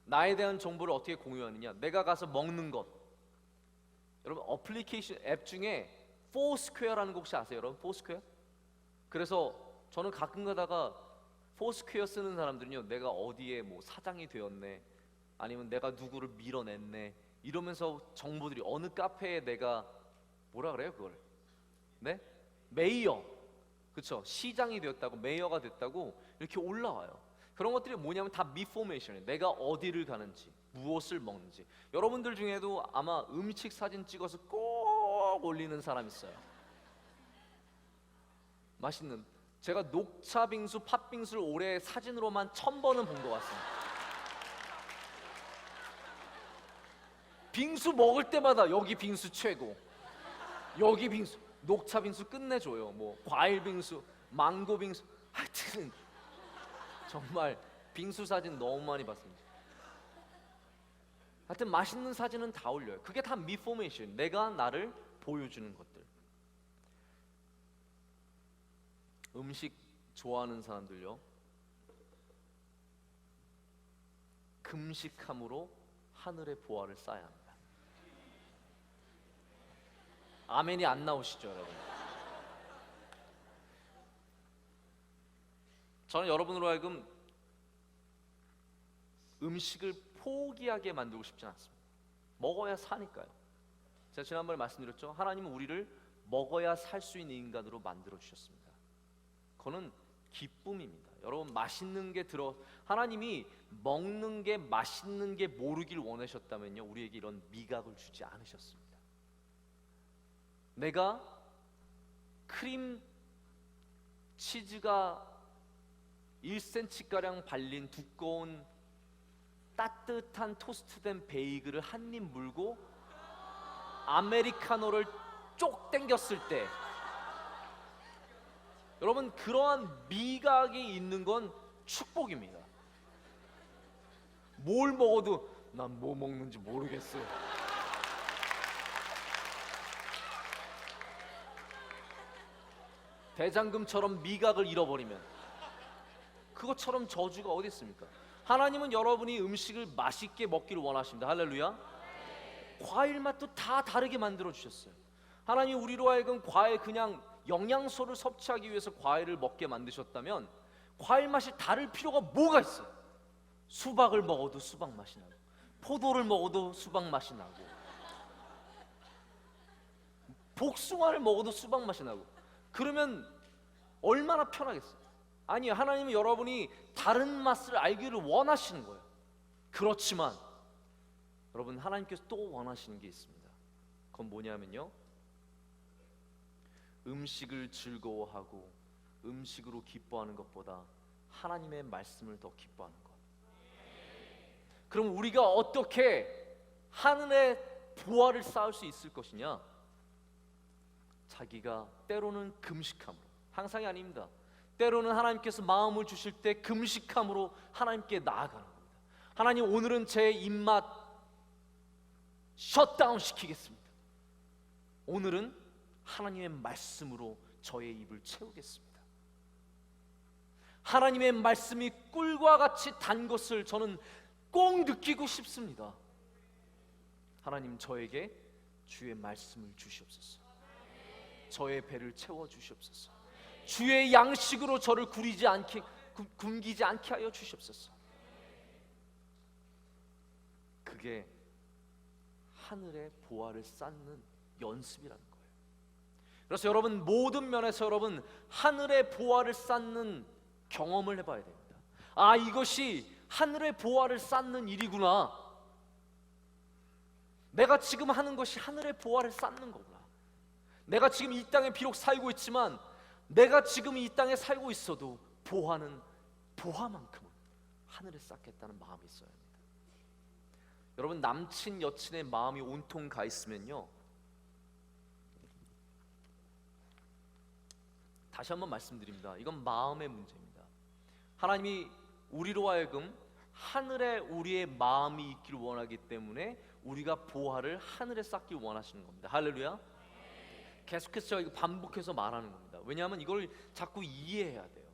나에 대한 정보를 어떻게 공유하느냐? 내가 가서 먹는 것. 여러분 어플리케이션 앱 중에 포스퀘어라는 거 혹시 아세요? 여러분 포스퀘어? 그래서 저는 가끔 가다가 포스퀘어 쓰는 사람들은요 내가 어디에 뭐 사장이 되었네 아니면 내가 누구를 밀어냈네 이러면서 정보들이 어느 카페에 내가 뭐라 그래요 그걸? 네? 메이어 그쵸? 시장이 되었다고 메이어가 됐다고 이렇게 올라와요. 그런 것들이 뭐냐면 다 미포메이션이에요. 내가 어디를 가는지 무엇을 먹는지. 여러분들 중에도 아마 음식 사진 찍어서 꼭 올리는 사람 있어요. 맛있는 제가 녹차 빙수, 팥빙수를 올해 사진으로만 1000번은 본 것 같습니다. 빙수 먹을 때마다 여기 빙수 최고, 여기 빙수, 녹차 빙수 끝내줘요. 뭐 과일 빙수, 망고 빙수, 하여튼 정말 빙수 사진 너무 많이 봤습니다. 하여튼 맛있는 사진은 다 올려요. 그게 다 미포메이션, 내가 나를 보여주는 것들. 음식 좋아하는 사람들요, 금식함으로 하늘의 보화를 쌓아야 합니다. 아멘이 안 나오시죠, 여러분? 저는 여러분으로 하여금 음식을 포기하게 만들고 싶진 않습니다. 먹어야 사니까요. 제가 지난번에 말씀드렸죠. 하나님은 우리를 먹어야 살 수 있는 인간으로 만들어 주셨습니다. 그거는 기쁨입니다. 여러분, 맛있는 게 하나님이 먹는 게 맛있는 게 모르길 원하셨다면요, 우리에게 이런 미각을 주지 않으셨습니다. 내가 크림 치즈가 1cm가량 발린 두꺼운 따뜻한 토스트된 베이글을 한 입 물고 아메리카노를 쪽 땡겼을 때, 여러분, 그러한 미각이 있는 건 축복입니다. 뭘 먹어도 난 뭐 먹는지 모르겠어요. 대장금처럼 미각을 잃어버리면 그것처럼 저주가 어디 있습니까? 하나님은 여러분이 음식을 맛있게 먹기를 원하십니다. 할렐루야. 과일 맛도 다 다르게 만들어 주셨어요. 하나님 우리로 하여금 그냥 영양소를 섭취하기 위해서 과일을 먹게 만드셨다면 과일 맛이 다를 필요가 뭐가 있어요? 수박을 먹어도 수박 맛이 나고, 포도를 먹어도 수박 맛이 나고, 복숭아를 먹어도 수박 맛이 나고, 그러면 얼마나 편하겠어요? 아니, 하나님은 여러분이 다른 맛을 알기를 원하시는 거예요. 그렇지만 여러분, 하나님께서 또 원하시는 게 있습니다. 그건 뭐냐면요, 음식을 즐거워하고 음식으로 기뻐하는 것보다 하나님의 말씀을 더 기뻐하는 것. 그럼 우리가 어떻게 하늘의 보화를 쌓을 수 있을 것이냐? 자기가 때로는 금식함으로, 항상이 아닙니다. 때로는 하나님께서 마음을 주실 때 금식함으로 하나님께 나아가는 겁니다. 하나님, 오늘은 제 입맛 셧다운 시키겠습니다. 오늘은 하나님의 말씀으로 저의 입을 채우겠습니다. 하나님의 말씀이 꿀과 같이 단 것을 저는 꼭 느끼고 싶습니다. 하나님, 저에게 주의 말씀을 주시옵소서. 저의 배를 채워 주시옵소서. 주의 양식으로 저를 굶기지 않게 하여 주시옵소서. 그게 하늘의 보화를 쌓는 연습이라는 거예요. 그래서 여러분, 모든 면에서 여러분 하늘의 보화를 쌓는 경험을 해봐야 됩니다. 아, 이것이 하늘의 보화를 쌓는 일이구나. 내가 지금 하는 것이 하늘의 보화를 쌓는 거구나. 내가 지금 이 땅에 비록 살고 있지만, 내가 지금 이 땅에 살고 있어도 보화는 보화만큼은 하늘에 쌓겠다는 마음이 있어야 합니다. 여러분, 남친 여친의 마음이 온통 가 있으면요, 다시 한번 말씀드립니다. 이건 마음의 문제입니다. 하나님이 우리로 하여금 하늘에 우리의 마음이 있기를 원하기 때문에 우리가 보화를 하늘에 쌓기 원하시는 겁니다. 할렐루야. 계속해서 저희가 반복해서 말하는 겁니다. 왜냐하면 이걸 자꾸 이해해야 돼요.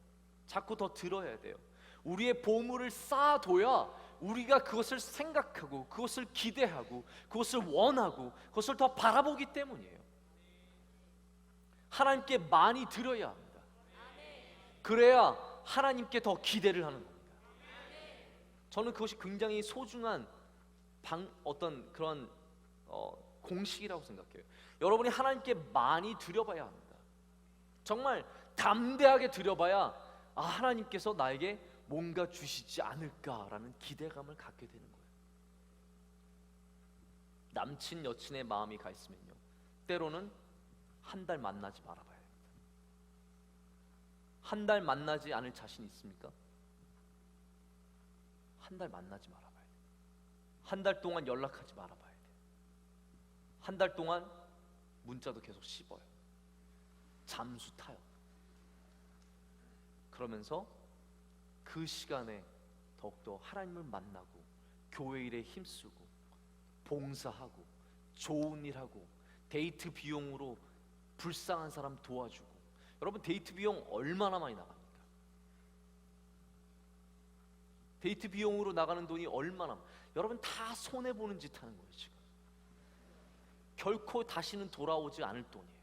자꾸 더 들어야 돼요. 우리의 보물을 쌓아둬야 우리가 그것을 생각하고, 그것을 기대하고, 그것을 원하고, 그것을 더 바라보기 때문이에요. 하나님께 많이 드려야 합니다. 그래야 하나님께 더 기대를 하는 겁니다. 저는 그것이 굉장히 소중한 어떤 그런 공식이라고 생각해요. 여러분이 하나님께 많이 드려봐야 합니다. 정말 담대하게 드려봐야 하나님께서 나에게 뭔가 주시지 않을까라는 기대감을 갖게 되는 거예요. 남친 여친의 마음이 가 있으면요, 때로는 한 달 만나지 말아봐야 됩니다. 한 달 만나지 않을 자신 있습니까? 한 달 만나지 말아봐야 돼요. 한 달 동안 연락하지 말아봐야 돼요. 한 달 동안 문자도 계속 씹어요. 잠수 타요. 그러면서 그 시간에 더욱더 하나님을 만나고 교회 일에 힘쓰고 봉사하고 좋은 일하고 데이트 비용으로 불쌍한 사람 도와주고. 여러분, 데이트 비용 얼마나 많이 나갑니까? 데이트 비용으로 나가는 돈이 얼마나, 여러분 다 손해보는 짓 하는 거예요. 지금 결코 다시는 돌아오지 않을 돈이에요.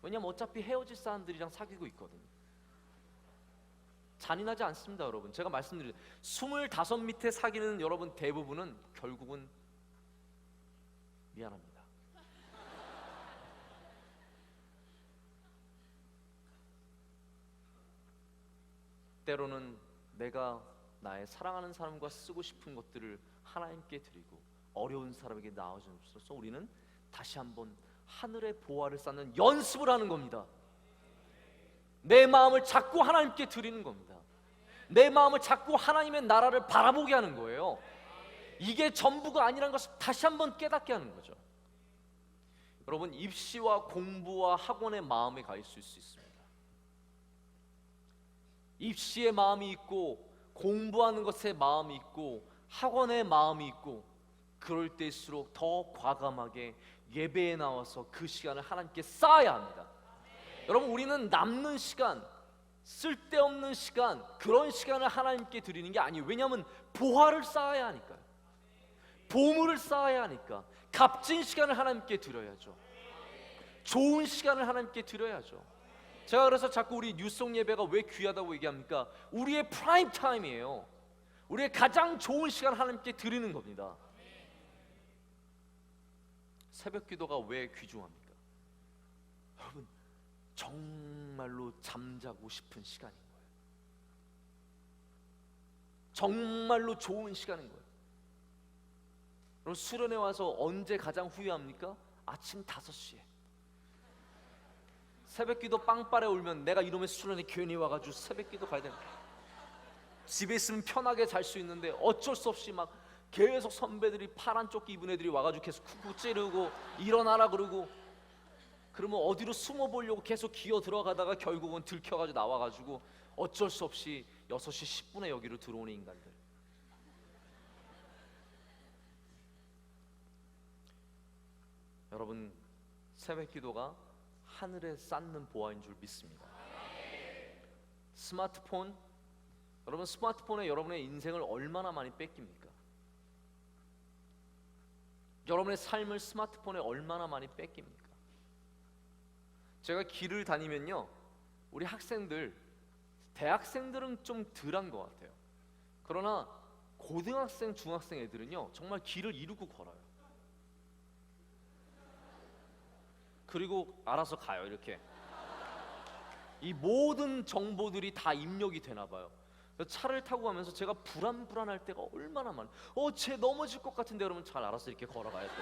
왜냐면 어차피 헤어질 사람들이랑 사귀고 있거든요. 잔인하지 않습니다. 여러분, 제가 말씀드린 25 밑에 사귀는 여러분 대부분은 결국은 미안합니다. 때로는 내가 나의 사랑하는 사람과 쓰고 싶은 것들을 하나님께 드리고 어려운 사람에게 나아줌으로써 우리는 다시 한번 하늘의 보화를 쌓는 연습을 하는 겁니다. 내 마음을 자꾸 하나님께 드리는 겁니다. 내 마음을 자꾸 하나님의 나라를 바라보게 하는 거예요. 이게 전부가 아니라는 것을 다시 한번 깨닫게 하는 거죠. 여러분, 입시와 공부와 학원의 마음에 가 있을 수 있습니다. 입시의 마음이 있고 공부하는 것에 마음이 있고 학원의 마음이 있고, 그럴 때일수록 더 과감하게 예배에 나와서 그 시간을 하나님께 쌓아야 합니다. 여러분, 우리는 남는 시간, 쓸데없는 시간, 그런 시간을 하나님께 드리는 게 아니에요. 왜냐하면 보화를 쌓아야 하니까요. 보물을 쌓아야 하니까 값진 시간을 하나님께 드려야죠. 좋은 시간을 하나님께 드려야죠. 제가 그래서 자꾸 우리 뉴송 예배가 왜 귀하다고 얘기합니까? 우리의 프라임 타임이에요. 우리의 가장 좋은 시간 하나님께 드리는 겁니다. 새벽 기도가 왜 귀중합니까? 여러분, 정말로 잠자고 싶은 시간인 거예요. 정말로 좋은 시간인 거예요. 여러분, 수련회 와서 언제 가장 후회합니까? 아침 5시에 새벽 기도 빵빠레 울면 내가 이놈의 수련회 괜히 와가지고 새벽 기도 가야 되는, 집에 있으면 편하게 잘 수 있는데 어쩔 수 없이 막 계속 선배들이 파란 조끼 입은 애들이 와가지고 계속 쿡쿡 찌르고 일어나라 그러고, 그러면 어디로 숨어 보려고 계속 기어 들어가다가 결국은 들켜가지고 나와가지고 어쩔 수 없이 6시 10분에 여기로 들어오는 인간들. 여러분, 새벽 기도가 하늘에 쌓는 보화인 줄 믿습니다. 스마트폰, 여러분 스마트폰에 여러분의 인생을 얼마나 많이 뺏깁니까? 여러분의 삶을 스마트폰에 얼마나 많이 뺏깁니까? 제가 길을 다니면요, 우리 학생들, 대학생들은 좀 덜한 것 같아요. 그러나 고등학생, 중학생 애들은요 정말 길을 이루고 걸어요. 그리고 알아서 가요. 이렇게 이 모든 정보들이 다 입력이 되나 봐요. 차를 타고 가면서 제가 불안할 때가 얼마나 많아요. 쟤 넘어질 것 같은데, 여러분 잘 알아서 이렇게 걸어가요. 또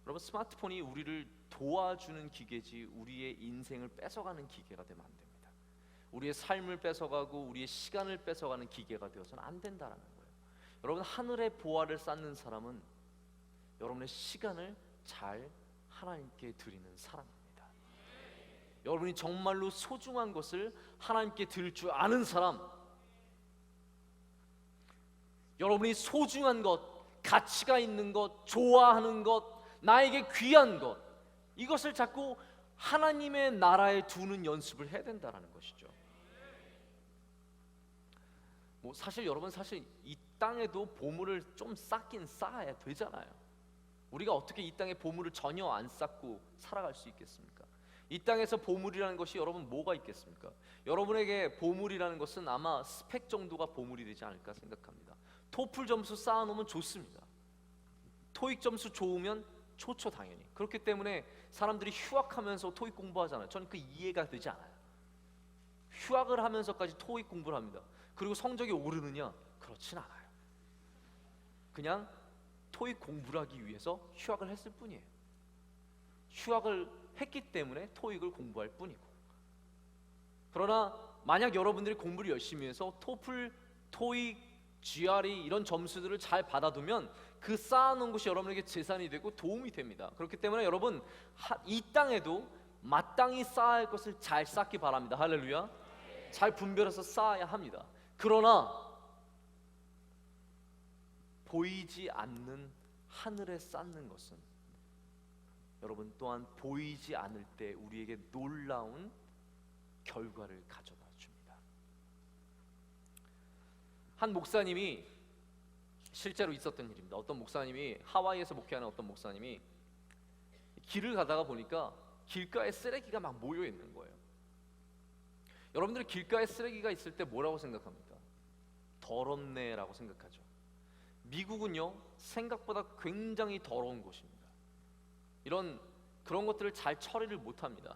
여러분, 스마트폰이 우리를 도와주는 기계지 우리의 인생을 뺏어가는 기계가 되면 안 됩니다. 우리의 삶을 뺏어가고 우리의 시간을 뺏어가는 기계가 되어서는 안 된다는 거예요. 여러분, 하늘의 보화를 쌓는 사람은 여러분의 시간을 잘 하나님께 드리는 사람입니다. 여러분이 정말로 소중한 것을 하나님께 드릴 줄 아는 사람, 여러분이 소중한 것, 가치가 있는 것, 좋아하는 것, 나에게 귀한 것, 이것을 자꾸 하나님의 나라에 두는 연습을 해야 된다는 것이죠. 사실 여러분, 사실 이 땅에도 보물을 좀 쌓긴 쌓아야 되잖아요. 우리가 어떻게 이 땅에 보물을 전혀 안 쌓고 살아갈 수 있겠습니까? 이 땅에서 보물이라는 것이 여러분 뭐가 있겠습니까? 여러분에게 보물이라는 것은 아마 스펙 정도가 보물이 되지 않을까 생각합니다. 토플 점수 쌓아놓으면 좋습니다. 토익 점수 좋으면 좋죠, 당연히. 그렇기 때문에 사람들이 휴학하면서 토익 공부하잖아요. 저는 그 이해가 되지 않아요. 휴학을 하면서까지 토익 공부를 합니다. 그리고 성적이 오르느냐? 그렇진 않아요. 그냥 토익 공부를 하기 위해서 휴학을 했을 뿐이에요. 휴학을 했기 때문에 토익을 공부할 뿐이고. 그러나 만약 여러분들이 공부를 열심히 해서 토플, 토익, GRE 이런 점수들을 잘 받아두면 그 쌓아놓은 것이 여러분에게 재산이 되고 도움이 됩니다. 그렇기 때문에 여러분, 이 땅에도 마땅히 쌓아야 할 것을 잘 쌓기 바랍니다. 할렐루야. 잘 분별해서 쌓아야 합니다. 그러나 보이지 않는 하늘에 쌓는 것은 여러분 또한 보이지 않을 때 우리에게 놀라운 결과를 가져다 줍니다. 한 목사님이, 실제로 있었던 일입니다. 어떤 목사님이, 하와이에서 목회하는 어떤 목사님이 길을 가다가 보니까 길가에 쓰레기가 막 모여 있는 거예요. 여러분들이 길가에 쓰레기가 있을 때 뭐라고 생각합니까? 더럽네라고 생각하죠. 미국은요, 생각보다 굉장히 더러운 곳입니다. 그런 것들을 잘 처리를 못합니다.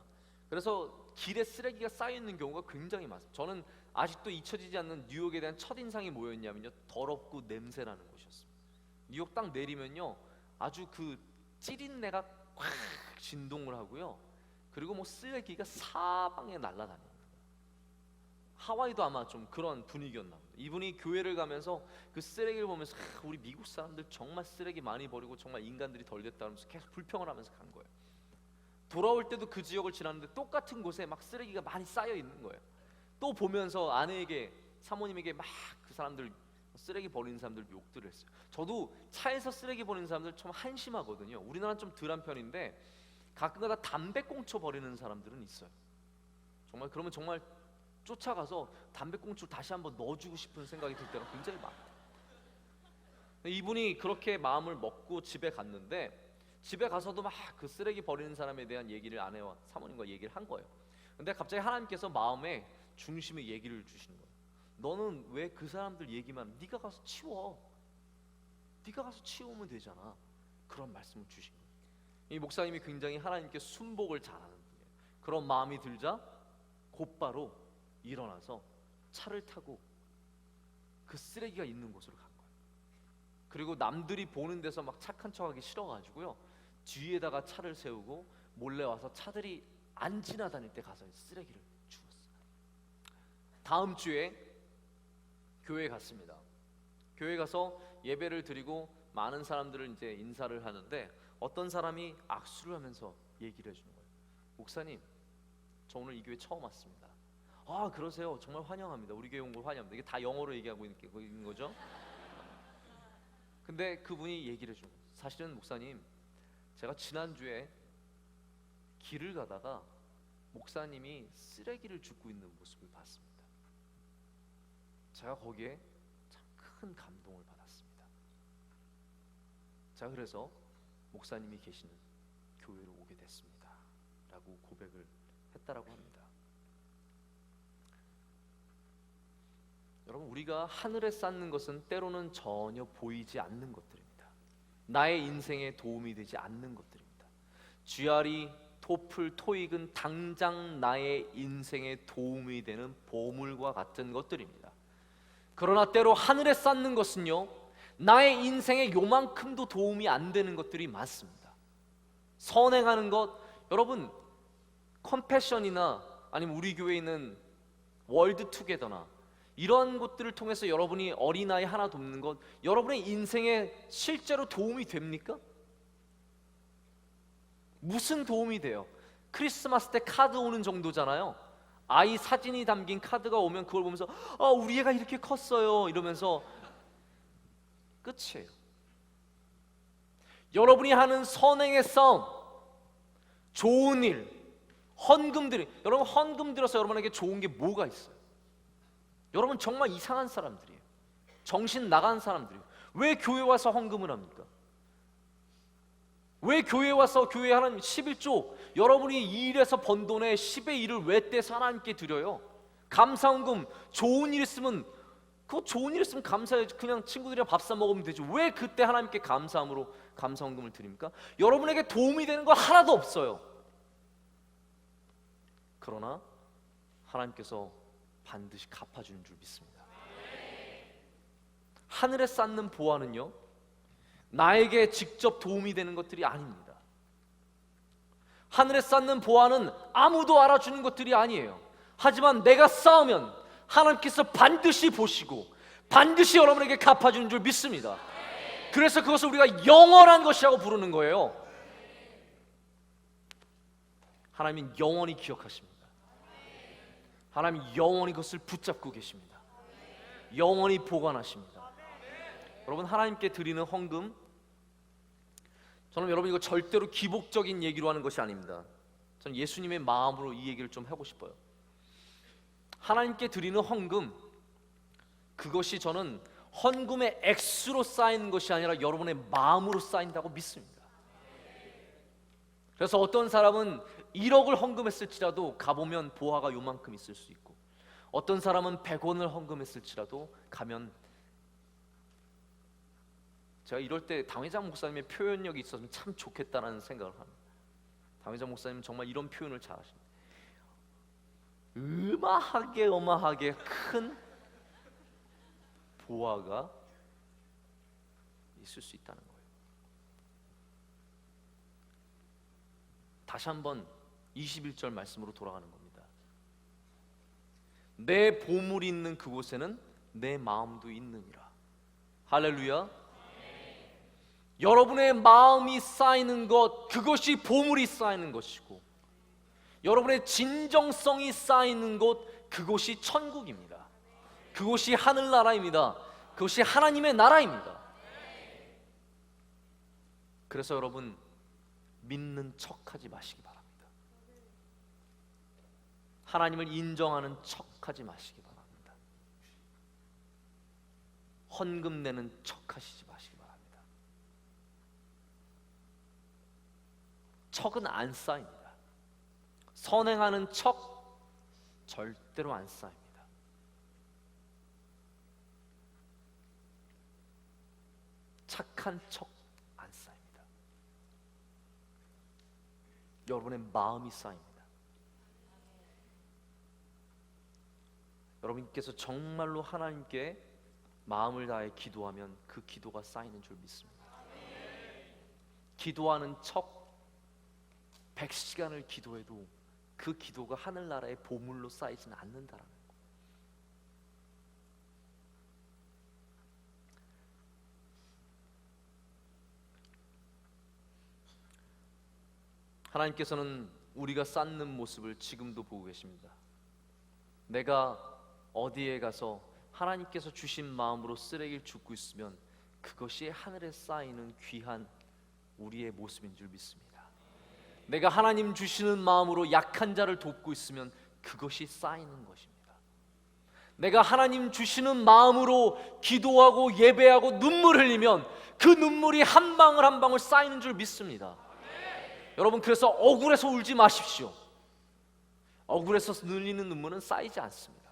그래서 길에 쓰레기가 쌓여 있는 경우가 굉장히 많습니다. 저는 아직도 잊혀지지 않는 뉴욕에 대한 첫인상이 뭐였냐면요, 더럽고 냄새나는 곳이었습니다. 뉴욕 딱 내리면요, 아주 그 찌린내가 확 진동을 하고요, 그리고 뭐 쓰레기가 사방에 날아다닙니다. 하와이도 아마 좀 그런 분위기였나 봅니다. 이분이 교회를 가면서 그 쓰레기를 보면서 우리 미국 사람들 정말 쓰레기 많이 버리고 정말 인간들이 덜 됐다 하면서 계속 불평을 하면서 간 거예요. 돌아올 때도 그 지역을 지났는데 똑같은 곳에 막 쓰레기가 많이 쌓여 있는 거예요. 또 보면서 아내에게, 사모님에게 막 그 사람들, 쓰레기 버리는 사람들 욕들을 했어요. 저도 차에서 쓰레기 버리는 사람들 좀 한심하거든요. 우리나라는 좀 덜한 편인데 가끔가다 담배꽁초 버리는 사람들은 있어요. 정말 그러면 정말 쫓아가서 담배꽁초 다시 한번 넣어주고 싶은 생각이 들 때가 굉장히 많아요. 이분이 그렇게 마음을 먹고 집에 갔는데, 집에 가서도 막 그 쓰레기 버리는 사람에 대한 얘기를 아내와 사모님과 얘기를 한 거예요. 근데 갑자기 하나님께서 마음에 중심의 얘기를 주시는 거예요. 너는 왜 그 사람들 얘기만, 네가 가서 치워, 네가 가서 치우면 되잖아. 그런 말씀을 주신 거예요. 이 목사님이 굉장히 하나님께 순복을 잘하는 분이에요. 그런 마음이 들자 곧바로 일어나서 차를 타고 그 쓰레기가 있는 곳으로 간 거예요. 그리고 남들이 보는 데서 막 착한 척하기 싫어가지고요, 뒤에다가 차를 세우고 몰래 와서 차들이 안 지나다닐 때 가서 쓰레기를 주웠어요. 다음 주에 교회에 갔습니다. 교회 가서 예배를 드리고 많은 사람들을 이제 인사를 하는데, 어떤 사람이 악수를 하면서 얘기를 해주는 거예요. 목사님, 저 오늘 이 교회 처음 왔습니다. 아, 그러세요? 정말 환영합니다. 우리 교회 온 걸 환영합니다. 이게 다 영어로 얘기하고 있는 거죠. 근데 그분이 얘기를 해주는 거예요. 사실은 목사님, 제가 지난주에 길을 가다가 목사님이 쓰레기를 줍고 있는 모습을 봤습니다. 제가 거기에 참 큰 감동을 받았습니다. 제가 그래서 목사님이 계시는 교회로 오게 됐습니다 라고 고백을 했다라고 합니다. 여러분, 우리가 하늘에 쌓는 것은 때로는 전혀 보이지 않는 것들입니다. 나의 인생에 도움이 되지 않는 것들입니다. GRE, 토플, 토익은 당장 나의 인생에 도움이 되는 보물과 같은 것들입니다. 그러나 때로 하늘에 쌓는 것은요, 나의 인생에 요만큼도 도움이 안 되는 것들이 많습니다. 선행하는 것, 여러분 컴패션이나 아니면 우리 교회에 있는 월드 투게더나 이런 것들을 통해서 여러분이 어린아이 하나 돕는 것, 여러분의 인생에 실제로 도움이 됩니까? 무슨 도움이 돼요? 크리스마스 때 카드 오는 정도잖아요. 아이 사진이 담긴 카드가 오면 그걸 보면서 우리 애가 이렇게 컸어요 이러면서 끝이에요. 여러분이 하는 선행의 싸움, 좋은 일, 헌금들이, 여러분 헌금 들어서 여러분에게 좋은 게 뭐가 있어요? 여러분 정말 이상한 사람들이에요. 정신 나간 사람들이에요. 왜 교회 와서 헌금을 합니까? 왜 교회 와서 교회 하나님 11조, 여러분이 이 일에서 번 돈의 10의 1을 왜 떼서 하나님께 드려요? 감사헌금, 좋은 일 있으면 그거 좋은 일 있으면 감사해야지. 그냥 친구들이랑 밥 사 먹으면 되죠. 왜 그때 하나님께 감사함으로 감사헌금을 드립니까? 여러분에게 도움이 되는 거 하나도 없어요. 그러나 하나님께서 반드시 갚아주는 줄 믿습니다. 하늘에 쌓는 보화는요, 나에게 직접 도움이 되는 것들이 아닙니다. 하늘에 쌓는 보화는 아무도 알아주는 것들이 아니에요. 하지만 내가 쌓으면 하나님께서 반드시 보시고 반드시 여러분에게 갚아주는 줄 믿습니다. 그래서 그것을 우리가 영원한 것이라고 부르는 거예요. 하나님은 영원히 기억하십니다. 하나님은 영원히 그것을 붙잡고 계십니다. 영원히 보관하십니다. 여러분, 하나님께 드리는 헌금, 저는 여러분 이거 절대로 기복적인 얘기로 하는 것이 아닙니다. 저는 예수님의 마음으로 이 얘기를 좀 하고 싶어요. 하나님께 드리는 헌금, 그것이 저는 헌금의 액수로 쌓이는 것이 아니라 여러분의 마음으로 쌓인다고 믿습니다. 그래서 어떤 사람은 1억을 헌금했을지라도 가보면 보화가 요만큼 있을 수 있고, 어떤 사람은 100원을 헌금했을지라도 가면, 제가 이럴 때 당회장 목사님의 표현력이 있었으면 참 좋겠다는 생각을 합니다. 당회장 목사님은 정말 이런 표현을 잘하십니다. 어마하게 큰 보화가 있을 수 있다는 거예요. 다시 한번 21절 말씀으로 돌아가는 겁니다. 내 보물이 있는 그곳에는 내 마음도 있느니라. 할렐루야. 여러분의 마음이 쌓이는 것, 그것이 보물이 쌓이는 것이고, 여러분의 진정성이 쌓이는 곳, 그곳이 천국입니다. 그곳이 하늘나라입니다. 그것이 하나님의 나라입니다. 그래서 여러분, 믿는 척하지 마시기 바랍니다. 하나님을 인정하는 척하지 마시기 바랍니다. 헌금 내는 척하시지 마시기 바랍니다. 척은 안 쌓입니다. 선행하는 척 절대로 안 쌓입니다. 착한 척 안 쌓입니다. 여러분의 마음이 쌓입니다. 여러분께서 정말로 하나님께 마음을 다해 기도하면 그 기도가 쌓이는 줄 믿습니다. 기도하는 척 100시간을 기도해도 그 기도가 하늘나라의 보물로 쌓이지는 않는다라는 거. 하나님께서는 우리가 쌓는 모습을 지금도 보고 계십니다. 내가 어디에 가서 하나님께서 주신 마음으로 쓰레기를 줍고 있으면 그것이 하늘에 쌓이는 귀한 우리의 모습인 줄 믿습니다. 내가 하나님 주시는 마음으로 약한 자를 돕고 있으면 그것이 쌓이는 것입니다. 내가 하나님 주시는 마음으로 기도하고 예배하고 눈물 흘리면 그 눈물이 한 방울 한 방울 쌓이는 줄 믿습니다. 여러분, 그래서 억울해서 울지 마십시오. 억울해서 흘리는 눈물은 쌓이지 않습니다.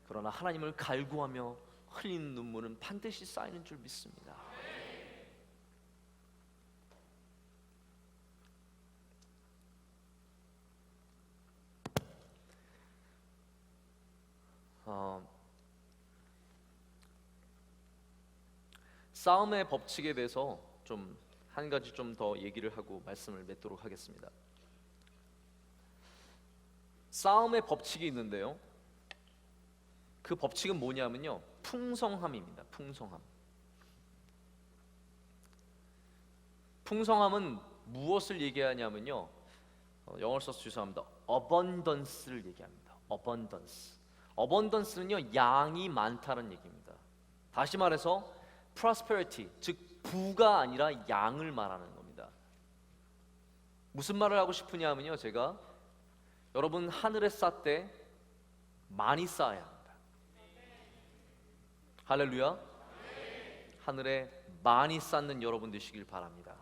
그러나 하나님을 갈구하며 흘리는 눈물은 반드시 쌓이는 줄 믿습니다. 싸움의 법칙에 대해서 좀 한 가지 좀 더 얘기를 하고 말씀을 맺도록 하겠습니다. 싸움의 법칙이 있는데요, 그 법칙은 뭐냐면요, 풍성함입니다. 풍성함은 무엇을 얘기하냐면요, 영어를 써서 죄송합니다. abundance를 얘기합니다. abundance는요, 양이 많다는 얘기입니다. 다시 말해서 prosperity, 즉 부가 아니라 양을 말하는 겁니다. 무슨 말을 하고 싶으냐 하면요, 제가 여러분 하늘에 쌓되 많이 쌓아야 합니다. 할렐루야. 하늘에 많이 쌓는 여러분 되시길 바랍니다.